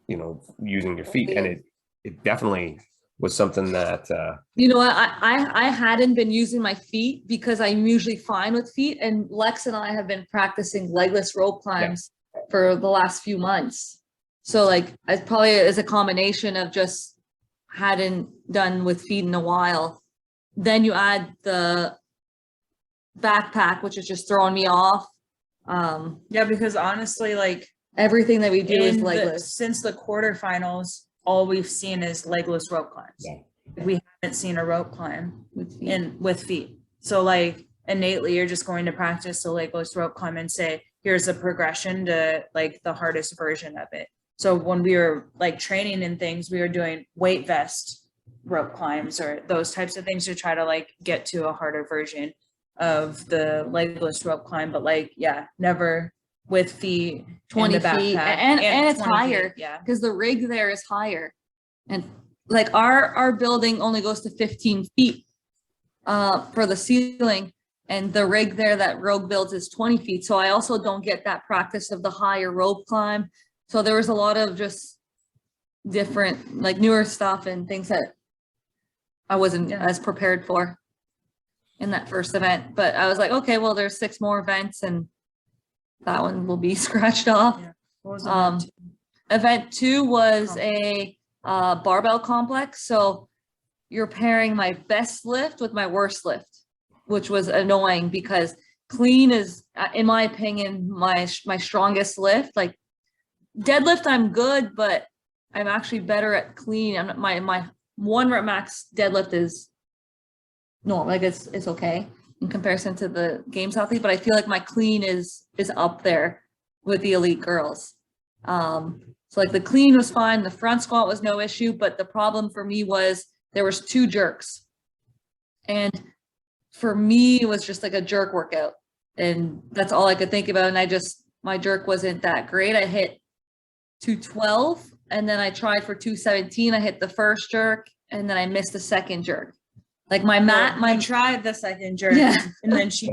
using your feet. And it definitely was something that you know what, I hadn't been using my feet because I'm usually fine with feet, and Lex and I have been practicing legless rope climbs for the last few months. So like it's probably is a combination of just hadn't done with feet in a while. Then you add the backpack, which is just throwing me off. Yeah, because honestly, like everything that we do is legless. Since the quarterfinals, all we've seen is legless rope climbs. Yeah. We haven't seen a rope climb with feet. So like innately, you're just going to practice the legless rope climb and say, here's a progression to like the hardest version of it. So when we were like training and things, we were doing weight vest rope climbs or those types of things to try to like get to a harder version of the legless rope climb. But like, yeah, never with feet, 20 feet, and it's 20 higher, feet, yeah, because the rig there is higher, and like our building only goes to 15 feet for the ceiling, and the rig there that Rogue builds is 20 feet. So I also don't get that practice of the higher rope climb. So there was a lot of just different, like newer stuff and things that I wasn't as prepared for in that first event. But I was like, okay, well, there's 6 more events, and that one will be scratched off. Yeah. What was Event 2 was a barbell complex. So you're pairing my best lift with my worst lift, which was annoying because clean is, in my opinion, my strongest lift. Like deadlift, I'm good, but I'm actually better at clean. I'm not, my 1 rep max deadlift is no, like it's okay in comparison to the games athlete, but I feel like my clean is up there with the elite girls. So like the clean was fine, the front squat was no issue, but the problem for me was there was 2 jerks, and for me it was just like a jerk workout, and that's all I could think about. And my jerk wasn't that great. I hit 212, and then I tried for 217. I hit the first jerk, and then I missed the second jerk. Like I tried the second jerk, Yeah. and then she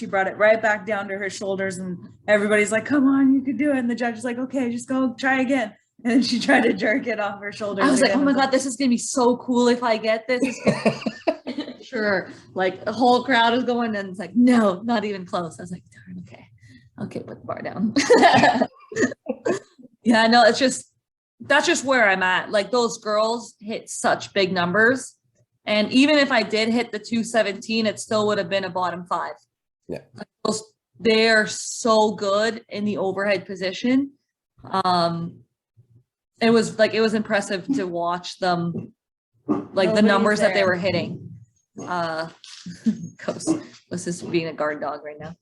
brought it right back down to her shoulders, and everybody's like, come on, you could do it. And the judge is like, okay, just go try again. And then she tried to jerk it off her shoulders. I was like, again. oh my God, this is gonna be so cool if I get this. Sure. Like the whole crowd is going, and it's like, no, not even close. I was like, darn, okay, put the bar down. Yeah, no, that's just where I'm at. Like those girls hit such big numbers. And even if I did hit the 217, it still would have been a bottom 5. Yeah. Like they are so good in the overhead position. It was impressive to watch them, like the numbers that they were hitting. This is being a guard dog right now.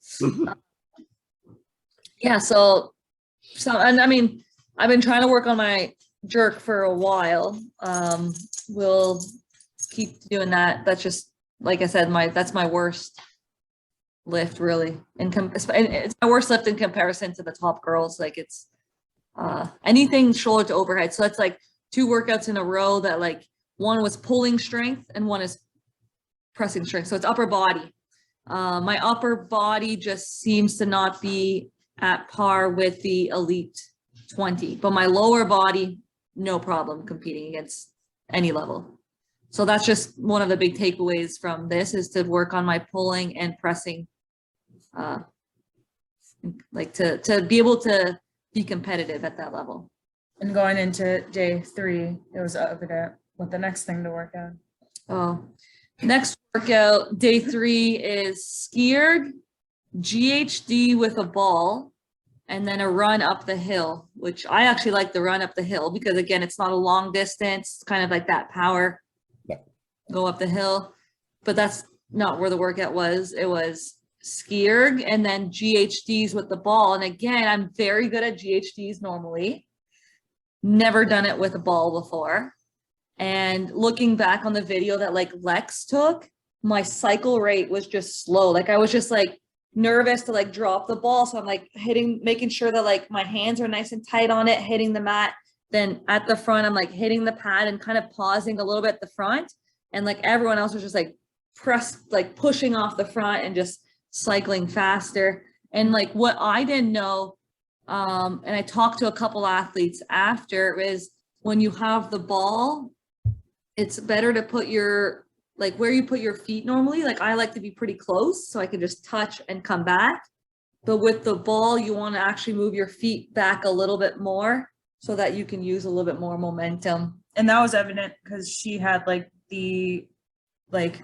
Yeah, so and I mean, I've been trying to work on my jerk for a while. We'll keep doing that. That's just, like I said, that's my worst lift, really. It's my worst lift in comparison to the top girls. Like it's anything shoulder to overhead. So that's like 2 workouts in a row that like one was pulling strength and one is pressing strength. So it's upper body. My upper body just seems to not be at par with the elite 20, but my lower body, no problem competing against any level. So that's just one of the big takeaways from this, is to work on my pulling and pressing, like to be able to be competitive at that level. And going into day 3, it was evident what the next thing to work on. Oh, next workout, day 3 is skier, GHD with a ball, and then a run up the hill, which I actually like the run up the hill because, again, it's not a long distance. It's kind of like that power, go up the hill. But that's not where the workout was. It was ski erg and then GHDs with the ball. And again, I'm very good at GHDs normally. Never done it with a ball before. And looking back on the video that like Lex took, my cycle rate was just slow. Like I was just like nervous to like drop the ball. So I'm like making sure that like my hands are nice and tight on it, hitting the mat. Then at the front, I'm like hitting the pad and kind of pausing a little bit at the front. And like everyone else was just like pushing off the front and just cycling faster. And like what I didn't know, and I talked to a couple athletes after, is when you have the ball, it's better to put your, like where you put your feet normally. Like I like to be pretty close so I can just touch and come back. But with the ball, you want to actually move your feet back a little bit more so that you can use a little bit more momentum. And that was evident because she had like the like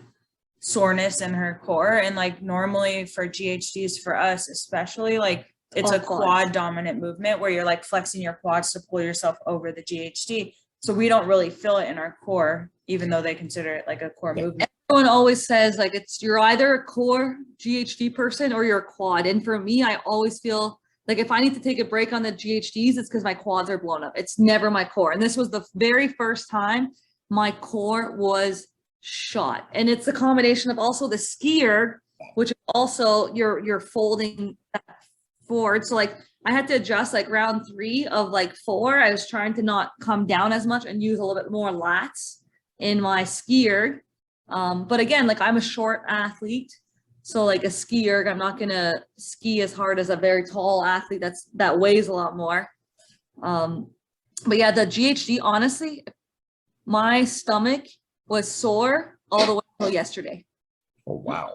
soreness in her core. And like normally for GHDs, for us especially, like it's a quad dominant movement where you're like flexing your quads to pull yourself over the GHD. So we don't really feel it in our core, even though they consider it like a core movement. Everyone always says like you're either a core GHD person or you're a quad. And for me, I always feel like if I need to take a break on the GHDs, it's because my quads are blown up. It's never my core. And this was the very first time my core was shot. And it's a combination of also the ski erg, which is also you're folding forward. So like I had to adjust like round 3 of like 4. I was trying to not come down as much and use a little bit more lats in my ski erg. But again, like I'm a short athlete. So like a ski erg, I'm not gonna ski as hard as a very tall athlete that weighs a lot more. But yeah, the GHD, honestly, my stomach was sore all the way until yesterday. Oh, wow.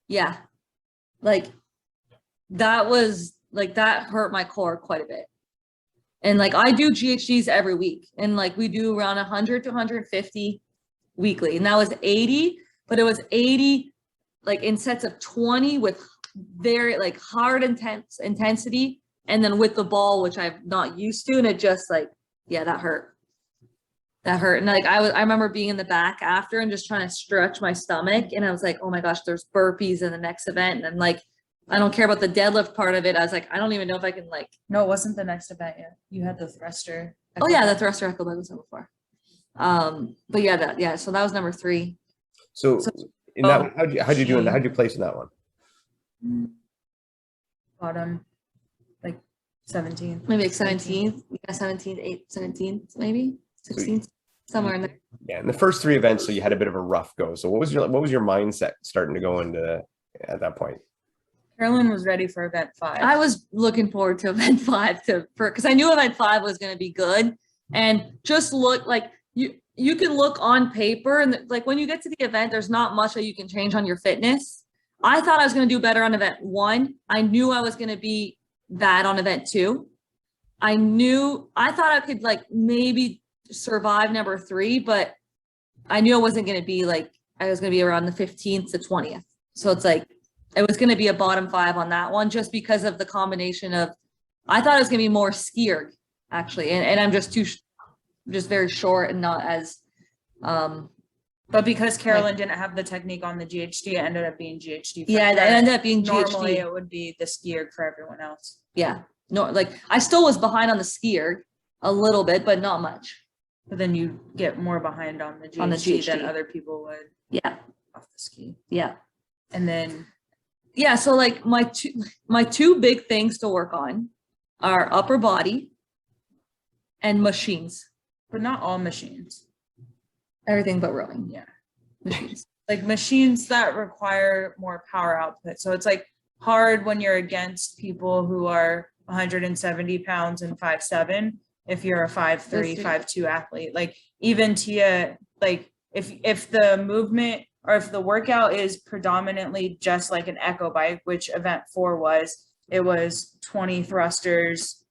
Yeah. Like that was like, that hurt my core quite a bit. And like, I do GHDs every week and like we do around 100 to 150 weekly. And that was 80, but it was 80 like in sets of 20 with very like hard intensity. And then with the ball, which I'm not used to. And it just like, yeah, that hurt. That hurt. And like, I remember being in the back after and just trying to stretch my stomach. And I was like, oh my gosh, there's burpees in the next event. And I'm like, I don't care about the deadlift part of it. I was like, I don't even know if I can like. No, it wasn't the next event yet. You had the thruster. Oh yeah, the thruster echo bike was there before. But yeah, so that was number 3. So in that one, how'd you do in that? How'd you place in that one? Bottom, like 17th. Maybe like 17th. Yeah, 17th, 17th, maybe 16th, somewhere in there. Yeah, in the first 3 events, so you had a bit of a rough go. So what was your mindset starting to go into at that point? Carolyne was ready for event 5. I was looking forward to event 5 because I knew event 5 was going to be good. And just look like you can look on paper and like when you get to the event, there's not much that you can change on your fitness. I thought I was going to do better on event 1. I knew I was going to be bad on event 2. I thought I could like maybe survive number 3, but I knew I wasn't going to be like, I was going to be around the 15th to 20th. So it's like, it was going to be a bottom 5 on that one, just because of the combination of, I thought it was going to be more ski erg actually. And I'm just very short and not as, but because Carolyne didn't have the technique on the GHD, it ended up being GHD. Yeah, it ended up being GHD. Normally it would be the ski erg for everyone else. Yeah, no, like I still was behind on the ski erg a little bit, but not much. But then you get more behind on the GHD than other people would. Yeah. Off the ski. Yeah. And then. Yeah. So like my two big things to work on are upper body and machines. But not all machines. Everything but rowing. Yeah. Machines. Like machines that require more power output. So it's like hard when you're against people who are 170 pounds and 5'7", if you're a 5'3", 5'2" athlete. Like even Tia, like if the movement or if the workout is predominantly just like an echo bike, which event 4 was, it was 20 thrusters,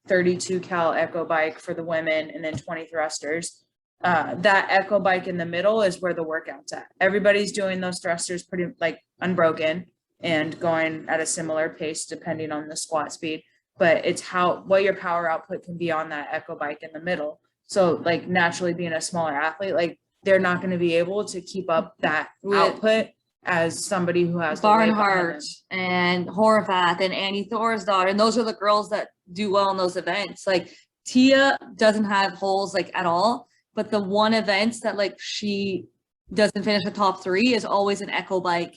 32 cal echo bike for the women, and then 20 thrusters. That echo bike in the middle is where the workout's at. Everybody's doing those thrusters pretty like unbroken and going at a similar pace depending on the squat speed. But it's what your power output can be on that echo bike in the middle. So like naturally being a smaller athlete, like they're not going to be able to keep up that output as somebody who has the weight behind Barnhart them. and Horvath and Annie Thorsdottir, and those are the girls that do well in those events. Like Tia doesn't have holes like at all, but the one events that like she doesn't finish the top 3 is always an echo bike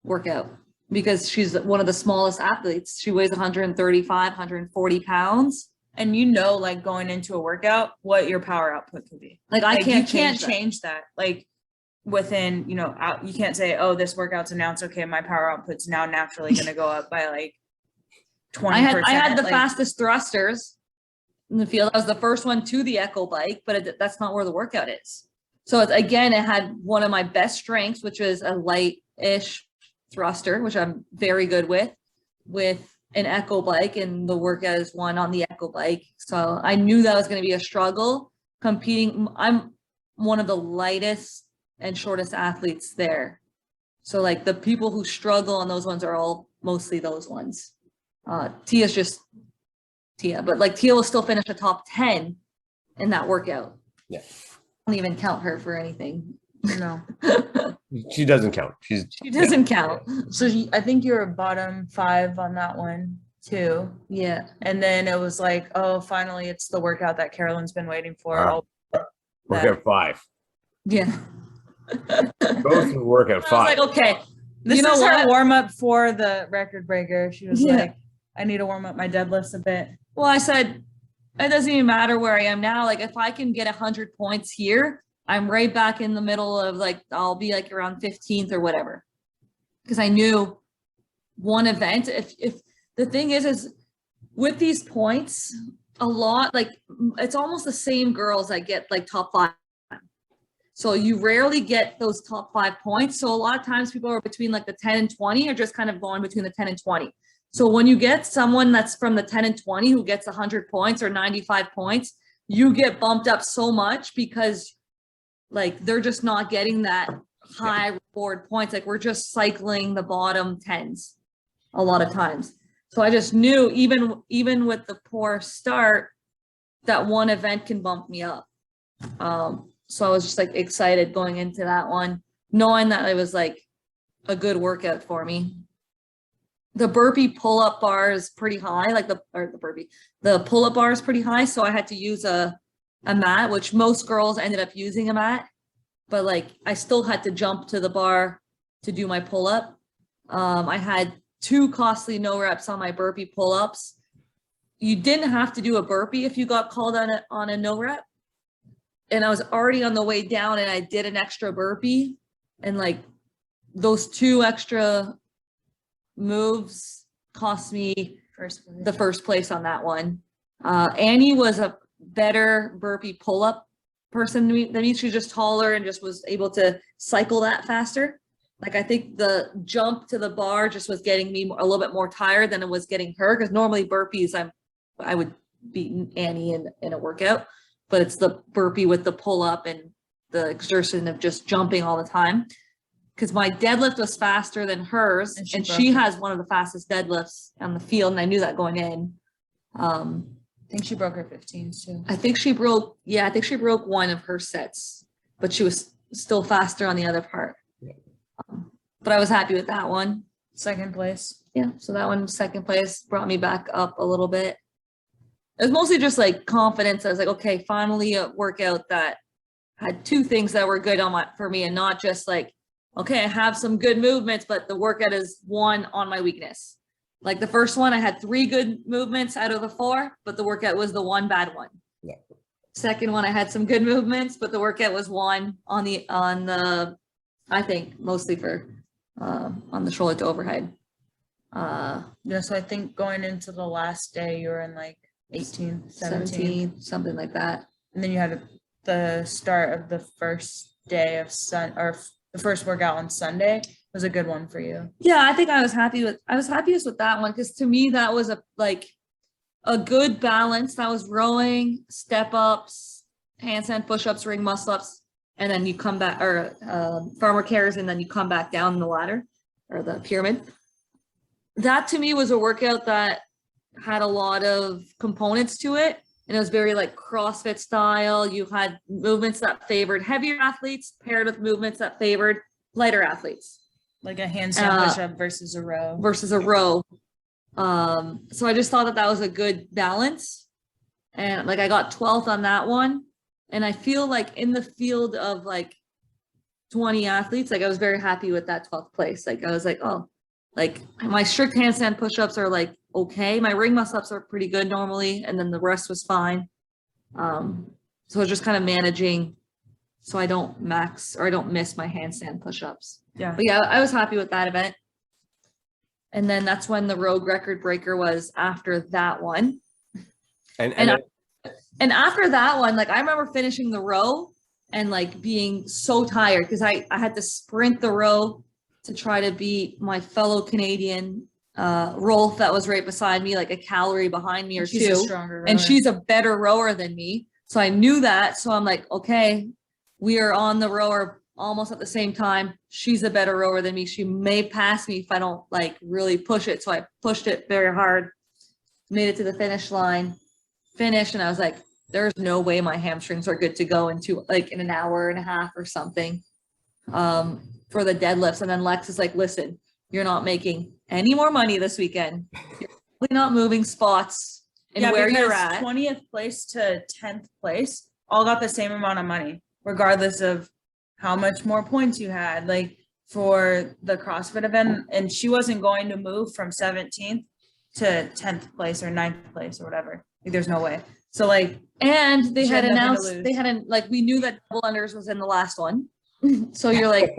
workout because she's one of the smallest athletes. She weighs 135, 140 pounds. And like going into a workout, what your power output could be. Like I can't change that. Like within, you can't say, oh, this workout's announced. Okay, my power output's now naturally going to go up by like 20%. I had the fastest thrusters in the field. I was the first one to the echo bike, but that's not where the workout is. So it had one of my best strengths, which was a light-ish thruster, which I'm very good with an echo bike, and the workout is one on the echo bike. So I knew that was going to be a struggle competing. I'm one of the lightest and shortest athletes there. So like the people who struggle on those ones are all mostly those ones. Tia's just Tia, but like Tia will still finish the top 10 in that workout. Yeah. I don't even count her for anything. No. She doesn't count. She doesn't count. So I think you were bottom 5 on that one too. Yeah. And then it was like, oh, finally it's the workout that Carolyn's been waiting for. Workout 5. Yeah. Go through workout 5. I was like, okay, This you know is what? her warm up for the record breaker. She was Yeah. like, I need to warm up my deadlifts a bit. Well, I said, it doesn't even matter where I am now. Like if I can get 100 points here, I'm right back in the middle of like, I'll be like around 15th or whatever. Because I knew one event, if the thing is with these points, a lot, like it's almost the same girls that get like top 5. So you rarely get those top 5 points. So a lot of times people are between like the 10 and 20 or just kind of going between the 10 and 20. So when you get someone that's from the 10 and 20 who gets 100 points or 95 points, you get bumped up so much because like they're just not getting that high reward points. Like we're just cycling the bottom 10s a lot of times. So I just knew even with the poor start, that one event can bump me up. So I was just like excited going into that one, knowing that it was like a good workout for me. The burpee pull-up bar is pretty high, like the pull-up bar is pretty high. So I had to use a mat, which most girls ended up using a mat, but like I still had to jump to the bar to do my pull-up. I had 2 costly no reps on my burpee pull-ups. You didn't have to do a burpee if you got called on a no rep. And I was already on the way down and I did an extra burpee, and like those 2 extra moves cost me the first place on that one. Annie was a better burpee pull-up person than me. She's just taller and just was able to cycle that faster. Like I think the jump to the bar just was getting me a little bit more tired than it was getting her, because normally burpees I would beat Annie in a workout, but it's the burpee with the pull-up and the exertion of just jumping all the time. Because my deadlift was faster than hers, and she has one of the fastest deadlifts on the field, and I knew that going in. I think she broke her 15s too. I think she broke one of her sets, but she was still faster on the other part. Yeah. But I was happy with that one. Second place. Yeah, so that one, second place, brought me back up a little bit. It was mostly just like confidence. I was like, okay, finally a workout that had 2 things that were good for me, and not just like, okay, I have some good movements, but the workout is 1 on my weakness. Like the first one, I had 3 good movements out of the 4, but the workout was the 1 bad one. Yeah. Second one, I had some good movements, but the workout was 1 on the I think mostly for on the shoulder to overhead. Yeah, so I think going into the last day, you were in like 18, 17, something like that. and then you had the start of the first day of the first workout on Sunday was a good one for you. Yeah, I think I was happiest with that one, because to me that was a good balance. That was rowing, step ups, handstand push-ups, ring muscle ups, and then you come back, or farmer carries, and then you come back down the ladder or the pyramid. That to me was a workout that had a lot of components to it, and it was very like CrossFit style. You had movements that favored heavier athletes paired with movements that favored lighter athletes. Like a handstand push-up versus a row. So I just thought that was a good balance. And like I got 12th on that one. And I feel like in the field of like 20 athletes, like I was very happy with that 12th place. Like I was like, oh, like my strict handstand push-ups are like okay. My ring muscle-ups are pretty good normally, and then the rest was fine. So I was just kind of managing so I don't max or I don't miss my handstand push-ups. Yeah. But yeah, I was happy with that event. And then that's when the road record breaker was after that one. And after that one, like I remember finishing the row and like being so tired because I had to sprint the row to try to beat my fellow Canadian Rolf that was right beside me, like a calorie behind me or She's two. a stronger rower. And she's a better rower than me. So I knew that. So I'm like, okay, we are on the rower almost at the same time. She's a better rower than me. She may pass me if I don't like really push it. So I pushed it very hard, made it to the finish line, finished. And I was like, there's no way my hamstrings are good to go into like in an hour and a half or something for the deadlifts. And then Lex is like, listen, you're not making any more money this weekend. You're really not moving spots and where you're at. 20th place to 10th place all got the same amount of money, regardless of how much more points you had, like for the CrossFit event. And she wasn't going to move from 17th to 10th place or 9th place or whatever. Like, there's no way. So like, and they she had had nothing to announced, lose. they hadn't, like, we knew that double unders was in the last one. So you're like,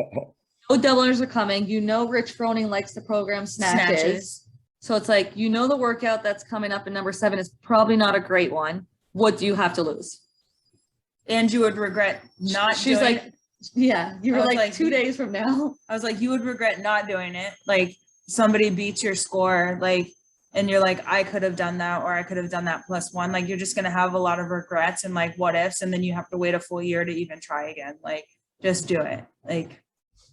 oh, double unders are coming. You know, Rich Froning likes to program snatches. So it's like, you know, the workout that's coming up in number 7 is probably not a great one. What do you have to lose? And you would regret not She's doing like, it. yeah, you I were was like 2 days from now. I was like, you would regret not doing it. Like somebody beats your score, like, and you're like, I could have done that, or I could have done that +1. Like, you're just going to have a lot of regrets and like what ifs. And then you have to wait a full year to even try again. Like, just do it. Like,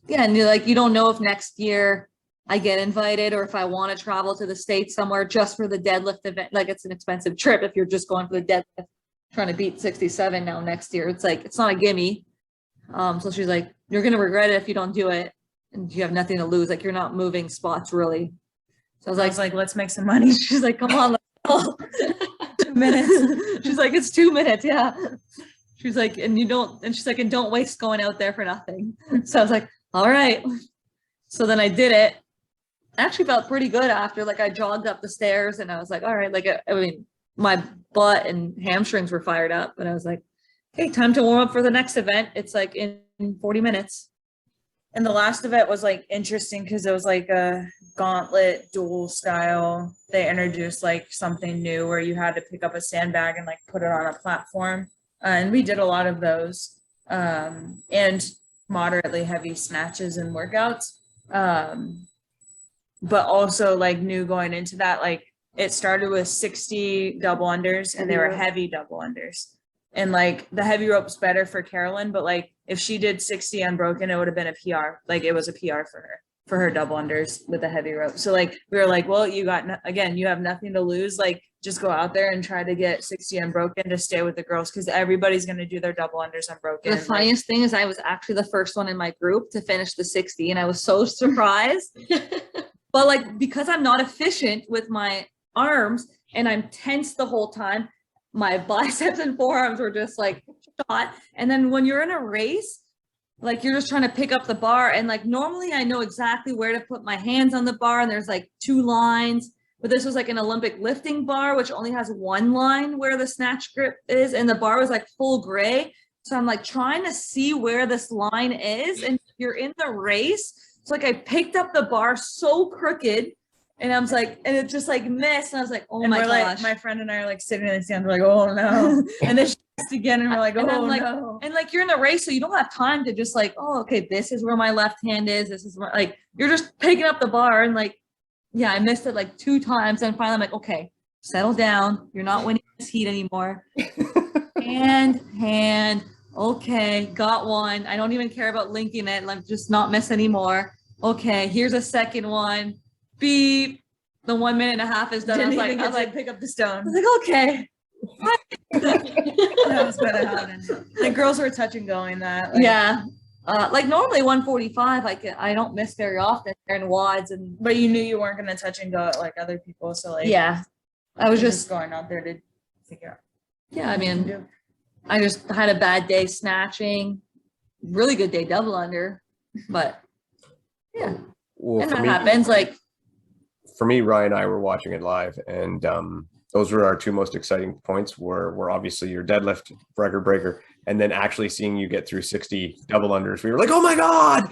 yeah. And you're like, you don't know if next year I get invited or if I want to travel to the States somewhere just for the deadlift event. Like, it's an expensive trip if you're just going for the deadlift, trying to beat 67 now next year. It's like, it's not a gimme. So she's like, you're going to regret it if you don't do it. And you have nothing to lose. Like, you're not moving spots really. So I was like, let's make some money. she's like, come on. Let's go. 2 minutes. She's like, it's 2 minutes. Yeah. She's like, and she's like, and don't waste going out there for nothing. So I was like, all right. So then I did it. I actually felt pretty good after, like I jogged up the stairs and I was like, all right. Like, I mean, my butt and hamstrings were fired up, but I was like, okay, time to warm up for the next event. It's like in 40 minutes. And the last event was like interesting because it was like a gauntlet dual style. They introduced like something new where you had to pick up a sandbag and like put it on a platform. And we did a lot of those and moderately heavy snatches and workouts. But also like new going into that, like it started with 60 double unders and they were heavy double unders. And like the heavy rope's better for Carolyne, but like if she did 60 unbroken, it would have been a PR. Like it was a PR for her double unders with a heavy rope. So like we were like, well, you got again, you have nothing to lose. Like just go out there and try to get 60 unbroken to stay with the girls because everybody's going to do their double unders unbroken. The funniest thing is I was actually the first one in my group to finish the 60 and I was so surprised. But like because I'm not efficient with my arms and I'm tense the whole time, my biceps and forearms were just like shot. And then when you're in a race, like you're just trying to pick up the bar. And like normally I know exactly where to put my hands on the bar and there's like 2 lines. But this was like an Olympic lifting bar, which only has 1 line where the snatch grip is. And the bar was like full gray. So I'm like trying to see where this line is. And you're in the race. So like I picked up the bar so crooked. And I was like, and it just like missed. And I was like, oh my gosh. Like, my friend and I are like sitting in the stand. We're like, oh no. And then she missed again. And we're like, oh like, no. And like, you're in a race. So you don't have time to just like, oh, okay, this is where my left hand is. This is where, like, you're just picking up the bar. And like, yeah, I missed it like 2 times. And finally I'm like, okay, settle down. You're not winning this heat anymore. hand. Okay, got one. I don't even care about linking it. Like, just not miss anymore. Okay, here's a second one. Beep. The 1 minute and a half is done. I was like, pick up the stone. I was like, okay. That was gonna happen. The girls were touch and going that. Like, Yeah. Like normally 145, I don't miss very often. They're in wads and But you knew you weren't gonna touch and go at like other people, so like yeah, I was you're just going out there to figure out. yeah. I what you can mean, do. I just had a bad day snatching. Really good day double under, but yeah, Well, and for that me, happens. Like for me, Ryan and I were watching it live, and those were our two most exciting points. Were obviously your deadlift record breaker, and then actually seeing you get through 60 double unders. We were like, oh my god!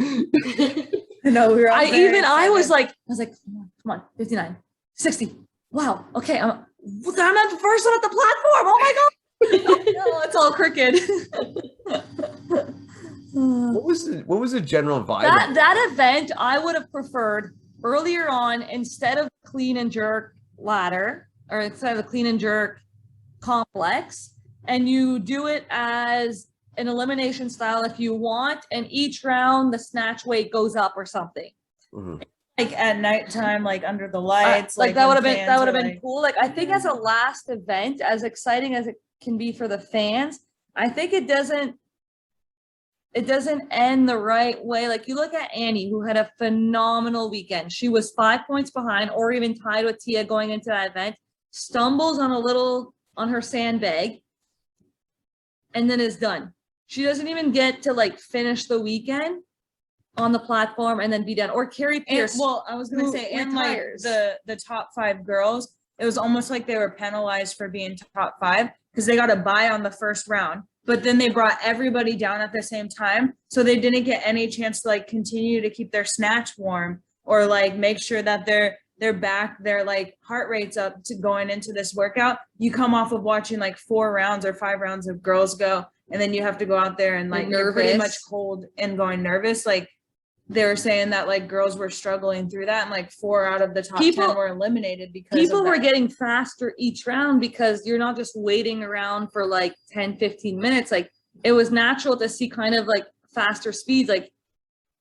No, we were. all very I was excited. like, come on, 59, 60. Wow, okay, I'm at the first one at the platform. Oh my god! No, it's all crooked. What was the general vibe? That event I would have preferred earlier on instead of clean and jerk ladder or instead of the clean and jerk complex, and you do it as an elimination style if you want, and each round the snatch weight goes up or something. Mhm. Like at nighttime, like under the lights, Like that when would have fans are, been like, cool. Like I think as a last event, as exciting as it can be for the fans, I think it doesn't end the right way. Like you look at Annie, who had a phenomenal weekend. She was 5 points behind or even tied with Tia going into that event, stumbles on her sandbag, and then is done. She doesn't even get to like finish the weekend on the platform and then be done. Or Carrie And, Pierce. well, I was gonna who say, and like retires. the top 5 girls, it was almost like they were penalized for being top 5 because they got a bye on the first round, but then they brought everybody down at the same time, so they didn't get any chance to like continue to keep their snatch warm or like make sure that their like heart rates up to going into this workout. You come off of watching like 4 rounds or 5 rounds of girls go, and then you have to go out there and like you're pretty much nervous. cold and going nervous. Like they were saying that like girls were struggling through that, and like 4 out of the top 10 were eliminated because people were that. getting faster each round because you're not just waiting around for like 10-15 minutes. Like it was natural to see kind of like faster speeds. Like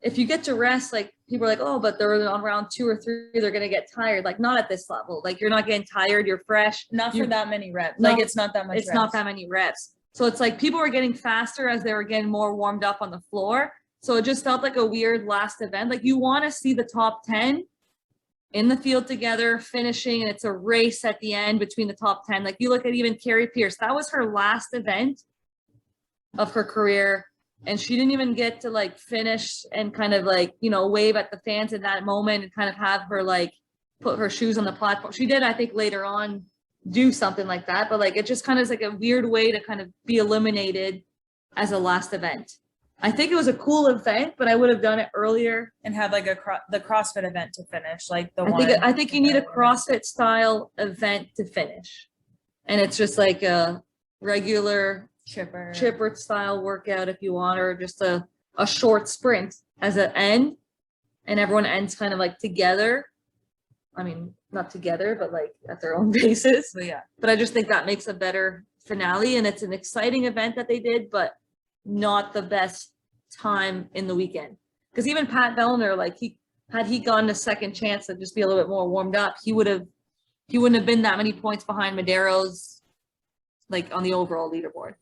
if you get to rest, like people are like, oh, but they're on round 2 or 3, they're gonna get tired. Like not at this level. Like you're not getting tired, you're fresh. Not for that many reps. No, Like it's not that much. It's not that many reps. So it's like people were getting faster as they were getting more warmed up on the floor. So it just felt like a weird last event. Like you want to see the top 10 in the field together, finishing, and it's a race at the end between the top 10. Like you look at even Carrie Pierce, that was her last event of her career, and she didn't even get to like finish and kind of like, you know, wave at the fans in that moment and kind of have her like put her shoes on the platform. She did, I think, later on do something like that, but like it just kind of is like a weird way to kind of be eliminated as a last event. I think it was a cool event, but I would have done it earlier. And had like the CrossFit event to finish, like the I think you need a CrossFit style event to finish, and it's just like a regular chipper style workout if you want, or just a short sprint as an end, and everyone ends kind of like together. I mean, not together, but like at their own bases. So yeah, But I just think that makes a better finale, and it's an exciting event that they did, but not the best time in the weekend. Because even Pat Vellner, like had he gone to second chance to just be a little bit more warmed up, he wouldn't have been that many points behind Madero's like on the overall leaderboard.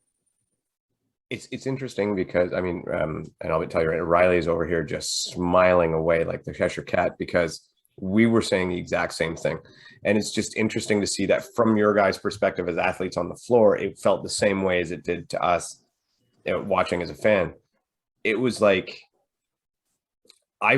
It's interesting because I mean, and I'll tell you, Riley's over here just smiling away like the Cheshire Cat because we were saying the exact same thing. And it's just interesting to see that from your guys' perspective as athletes on the floor, it felt the same way as it did to us, you know, watching as a fan. It was like, I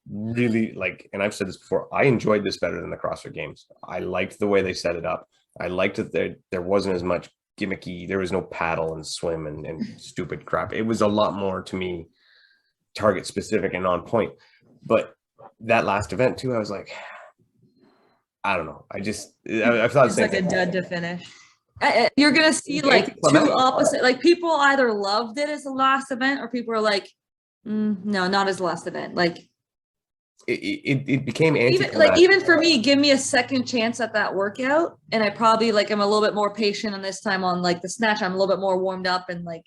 really like, and I've said this before, I enjoyed this better than the CrossFit Games. I liked the way they set it up. I liked that there wasn't as much gimmicky. There was no paddle and swim and stupid crap. It was a lot more, to me, target specific and on point. But that last event too, I was like, I don't know. I thought it's like a dud to finish. You're gonna see like two opposite. Like people either loved it as the last event, or people are like, no, not as the last event. Like it became even for me, give me a second chance at that workout, and I probably like I'm a little bit more patient on this time on like the snatch. I'm a little bit more warmed up, and like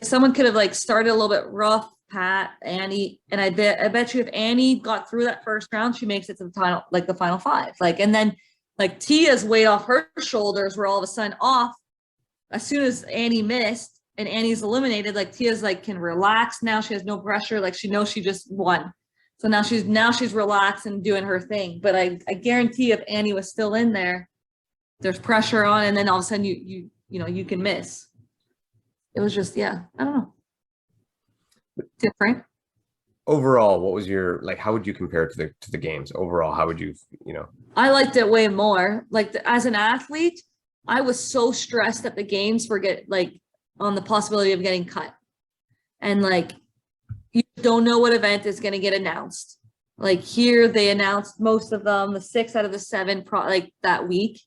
someone could have like started a little bit rough, Pat, Annie, and I bet you if Annie got through that first round, she makes it to the final 5. Like, and then like Tia's weight off her shoulders were all of a sudden off as soon as Annie missed. and Annie's eliminated, like Tia's like can relax now. She has no pressure. Like she knows she just won. So now she's relaxed and doing her thing. But I guarantee if Annie was still in there, there's pressure on, and then all of a sudden you know you can miss. It was just, yeah, I don't know. Different. Overall, what was your, like, how would you compare it to the games? Overall, how would you, you know? I liked it way more. Like as an athlete, I was so stressed at the games for on the possibility of getting cut. And like, you don't know what event is going to get announced. Like here, they announced most of them, the 6 out of the 7 like that week.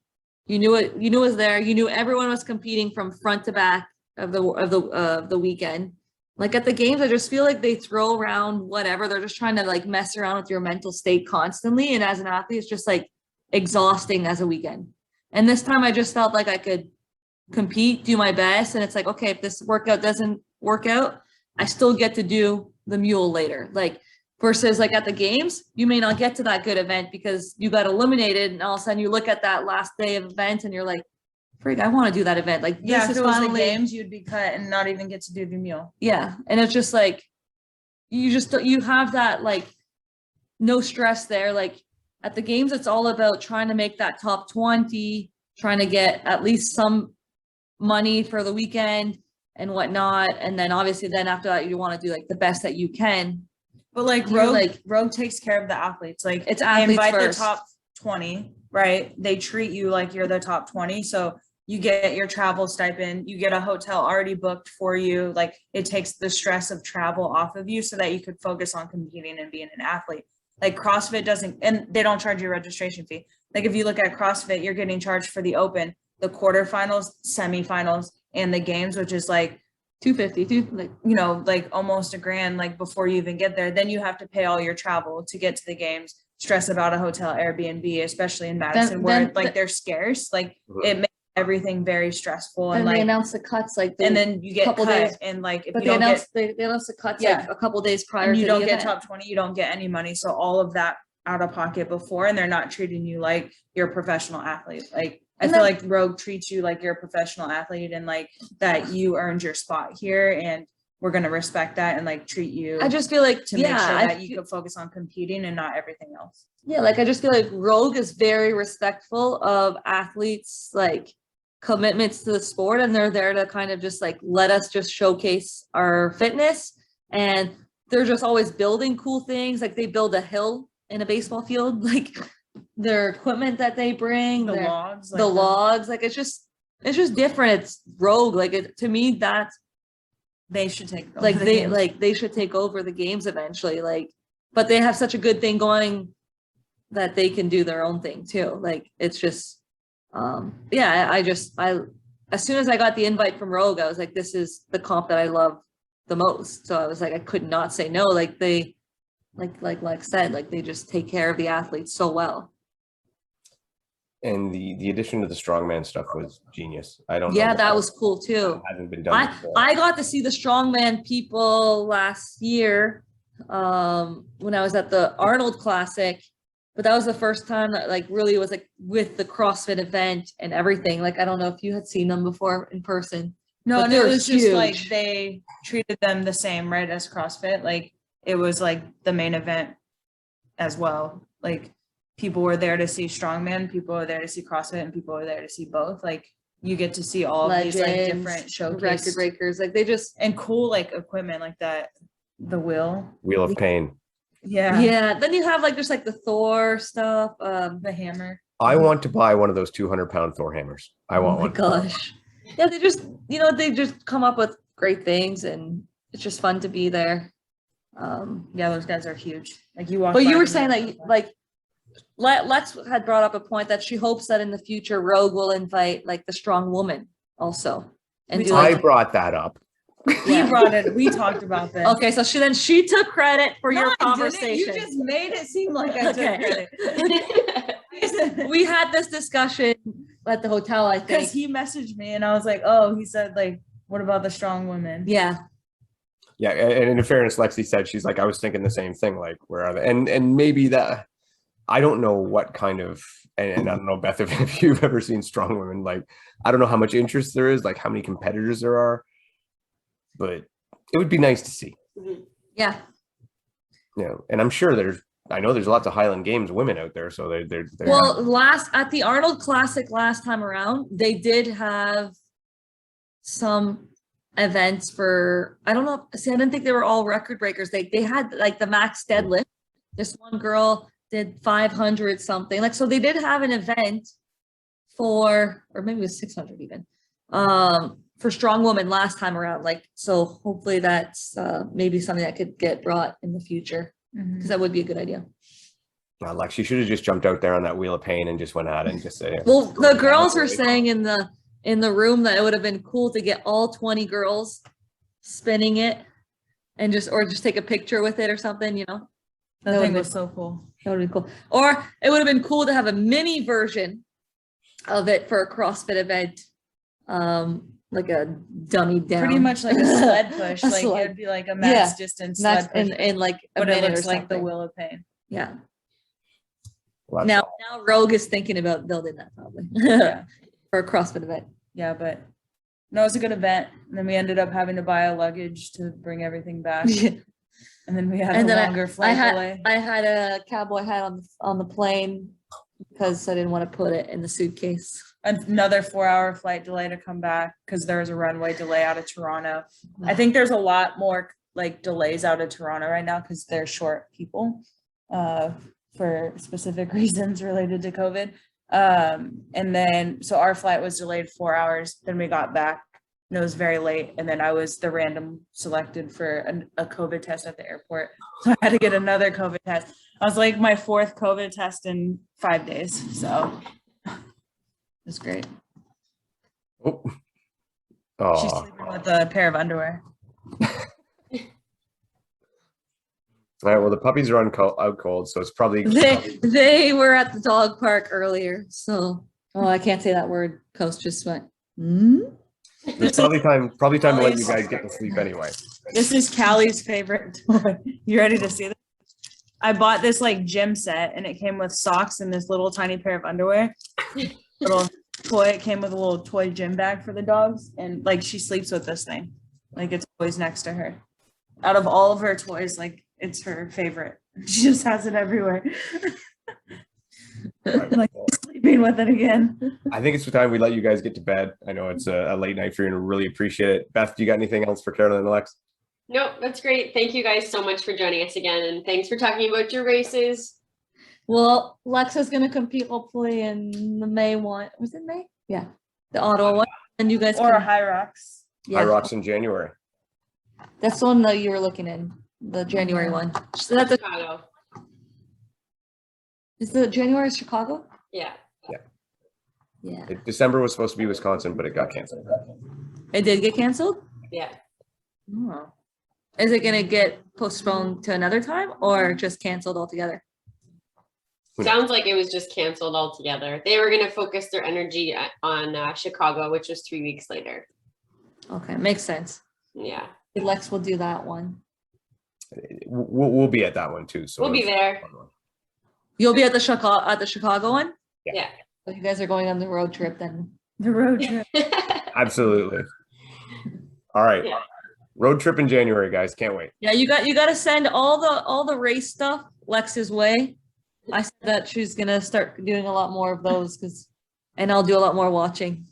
You knew it was there. You knew everyone was competing from front to back of the weekend. Like at the games, I just feel like they throw around whatever. They're just trying to like mess around with your mental state constantly. And as an athlete, it's just like exhausting as a weekend. And this time I just felt like I could compete, do my best. And it's like, okay, if this workout doesn't work out, I still get to do the mule later. Like versus like at the games, you may not get to that good event because you got eliminated. And all of a sudden you look at that last day of event and you're like, frig, I want to do that event. Like Yeah, this if is it was finally the games, you'd be cut and not even get to do the mule. Yeah. And it's just like, you have that like no stress there. Like at the games, it's all about trying to make that top 20, trying to get at least some money for the weekend and whatnot. And then obviously then after that, you want to do like the best that you can. But like Rogue takes care of the athletes. Like It's they athletes invite first. the top 20, right? They treat you like you're the top 20. So you get your travel stipend, you get a hotel already booked for you. Like it takes the stress of travel off of you so that you could focus on competing and being an athlete. Like CrossFit doesn't, and they don't charge you a registration fee. Like if you look at CrossFit, you're getting charged for the open, the quarterfinals, semifinals, and the games, which is like $250, like, you know, like almost $1,000, like before you even get there. Then you have to pay all your travel to get to the games, stress about a hotel, Airbnb, especially in Madison, where like they're scarce. Like it makes everything very stressful. And they like, announce the cuts like and then you get couple cut, days, and like if but you they don't get, announce the cuts Yeah. like a couple days prior and you to don't the get event. top 20, you don't get any money. So all of that out of pocket before, and they're not treating you like you're a professional athlete. Like I And feel then- like Rogue treats you like you're a professional athlete, and like that you earned your spot here, and we're gonna respect that and like treat you I just feel like to make sure that you feel- could focus on competing and not everything else. Yeah, like I just feel like Rogue is very respectful of athletes, like commitments to the sport, and they're there to kind of just like let us just showcase our fitness. And they're just always building cool things. Like they build a hill in a baseball field, like their equipment that they bring, The their- logs, the logs, like it's just different. It's Rogue. Like it, to me, that's they should take over like the they games. like they should take over the games eventually. Like, but they have such a good thing going that they can do their own thing too. Like it's just yeah, I as soon as I got the invite from Rogue, I was like, this is the comp that I love the most. So I was like, I could not say no. Like they like said, like they just take care of the athletes so well. And the addition to the strongman stuff was genius. I don't know. Yeah, why that was cool too. it hasn't been done before. I got to see the strongman people last year when I was at the Arnold Classic, but that was the first time that like really was like with the CrossFit event and everything. Like I don't know if you had seen them before in person. No, but and they're it was just like huge. they treated them the same, right, as CrossFit. Like it was like the main event as well. Like people were there to see strongman, people were there to see CrossFit, and people were there to see both. Like you get to see all of these like Legends, different showcase record breakers. Like they just and cool like equipment like that. The wheel. Wheel of Pain. Yeah. yeah. Then you have like just like the Thor stuff. The hammer. I want to buy one of those 200-pound Thor hammers. I Oh want my one. gosh. Yeah, they just they just come up with great things, and it's just fun to be there. Yeah, those guys are huge. Like you walk. But by you were them, saying you're that like Lex had brought up a point that she hopes that in the future Rogue will invite like the strong woman also and do I like brought that up. he brought it. We talked about this. okay, so she took credit for No, your I didn't. conversation. You just made it seem like I took Okay. credit. We had this discussion at the hotel, I Because think. he messaged me and I was like, oh, he said like, what about the strong women? Yeah. Yeah, and in fairness, Lexi said she's like, I was thinking the same thing. Like, where are they? And maybe that I don't know what kind of and I don't know, Beth, if you've ever seen strong women, like I don't know how much interest there is, like how many competitors there are. but it would be nice to see. Mhm. Yeah. You know, and I'm sure I know there's lots of Highland Games women out there, so they're Well, at the Arnold Classic last time around, they did have some events for, I don't know, see, I didn't think they were all record breakers. They had like the max deadlift. This one girl did 500 something. Like, so they did have an event for, or maybe it was 600 even, for strong women last time around. Like, so hopefully that's maybe something that could get brought in the future, because that would be a good idea. like she should have just jumped out there on that wheel of pain and just went at it and just said, Well, the girls were saying in the room that it would have been cool to get all 20 girls spinning it and just take a picture with it or something, you know. That thing was so cool. That would be cool. Or it would have been cool to have a mini version of it for a CrossFit event. Like a dummy down. Pretty much like a sled push. Like sled. it'd be like a max distance sled push. in like a but it minute looks or like the something. wheel of pain. Yeah. well, Now Rogue is thinking about building that probably Yeah. for a CrossFit event. Yeah, but no, it was a good event. And then we ended up having to buy a luggage to bring everything back. And then we had And a then longer flight delay. I had a cowboy hat on the plane because I didn't want to put it in the suitcase. Another 4-hour flight delay to come back because there was a runway delay out of Toronto. I think there's a lot more like delays out of Toronto right now because they're short people for specific reasons related to COVID. And then so our flight was delayed 4 hours. Then we got back and it was very late. And then I was the random selected for a COVID test at the airport. So I had to get another COVID test. I was like my 4th COVID test in 5 days. So It's great. oh, she's sleeping with a pair of underwear. all right. Well, the puppies are out cold, so it's probably They were at the dog park earlier, so I can't say that word. Coast just went. it's probably time to let you guys get to sleep anyway. This is Callie's favorite toy. You ready to see this? I bought this like gym set and it came with socks and this little tiny pair of underwear. Little toy. It came with a little toy gym bag for the dogs. And like she sleeps with this thing. Like it's always next to her. Out of all of her toys, like it's her favorite. She just has it everywhere. Right. Like sleeping with it again. I think it's the time we let you guys get to bed. I know it's a late night for you and really appreciate it. Beth, do you got anything else for Carolyne and Lex? No, that's great. Thank you guys so much for joining us again. And thanks for talking about your races. Well, Lexa's going to compete hopefully in the May one. Was it May? Yeah. The Ottawa one. And you guys Or a can, High Rocks. High Rocks in January. That's the one that you were looking in, the January one. So that's Chicago. is the January Chicago? Yeah. Yeah. December was supposed to be Wisconsin, but it got canceled. It did get canceled? Yeah. Oh. Is it going to get postponed to another time or just canceled altogether? Sounds like it was just canceled altogether. They were going to focus their energy on Chicago, which was 3 weeks later. Okay, makes sense. Yeah. Lex will do that one. We'll be at that one too. So We'll be there. You'll be at the Chicago one? Yeah. So you guys are going on the road trip then. The road trip. Absolutely. All right. Yeah. Road trip in January, guys. Can't wait. Yeah, you got to send all the race stuff Lex's way. I said that she's gonna start doing a lot more of those and I'll do a lot more watching.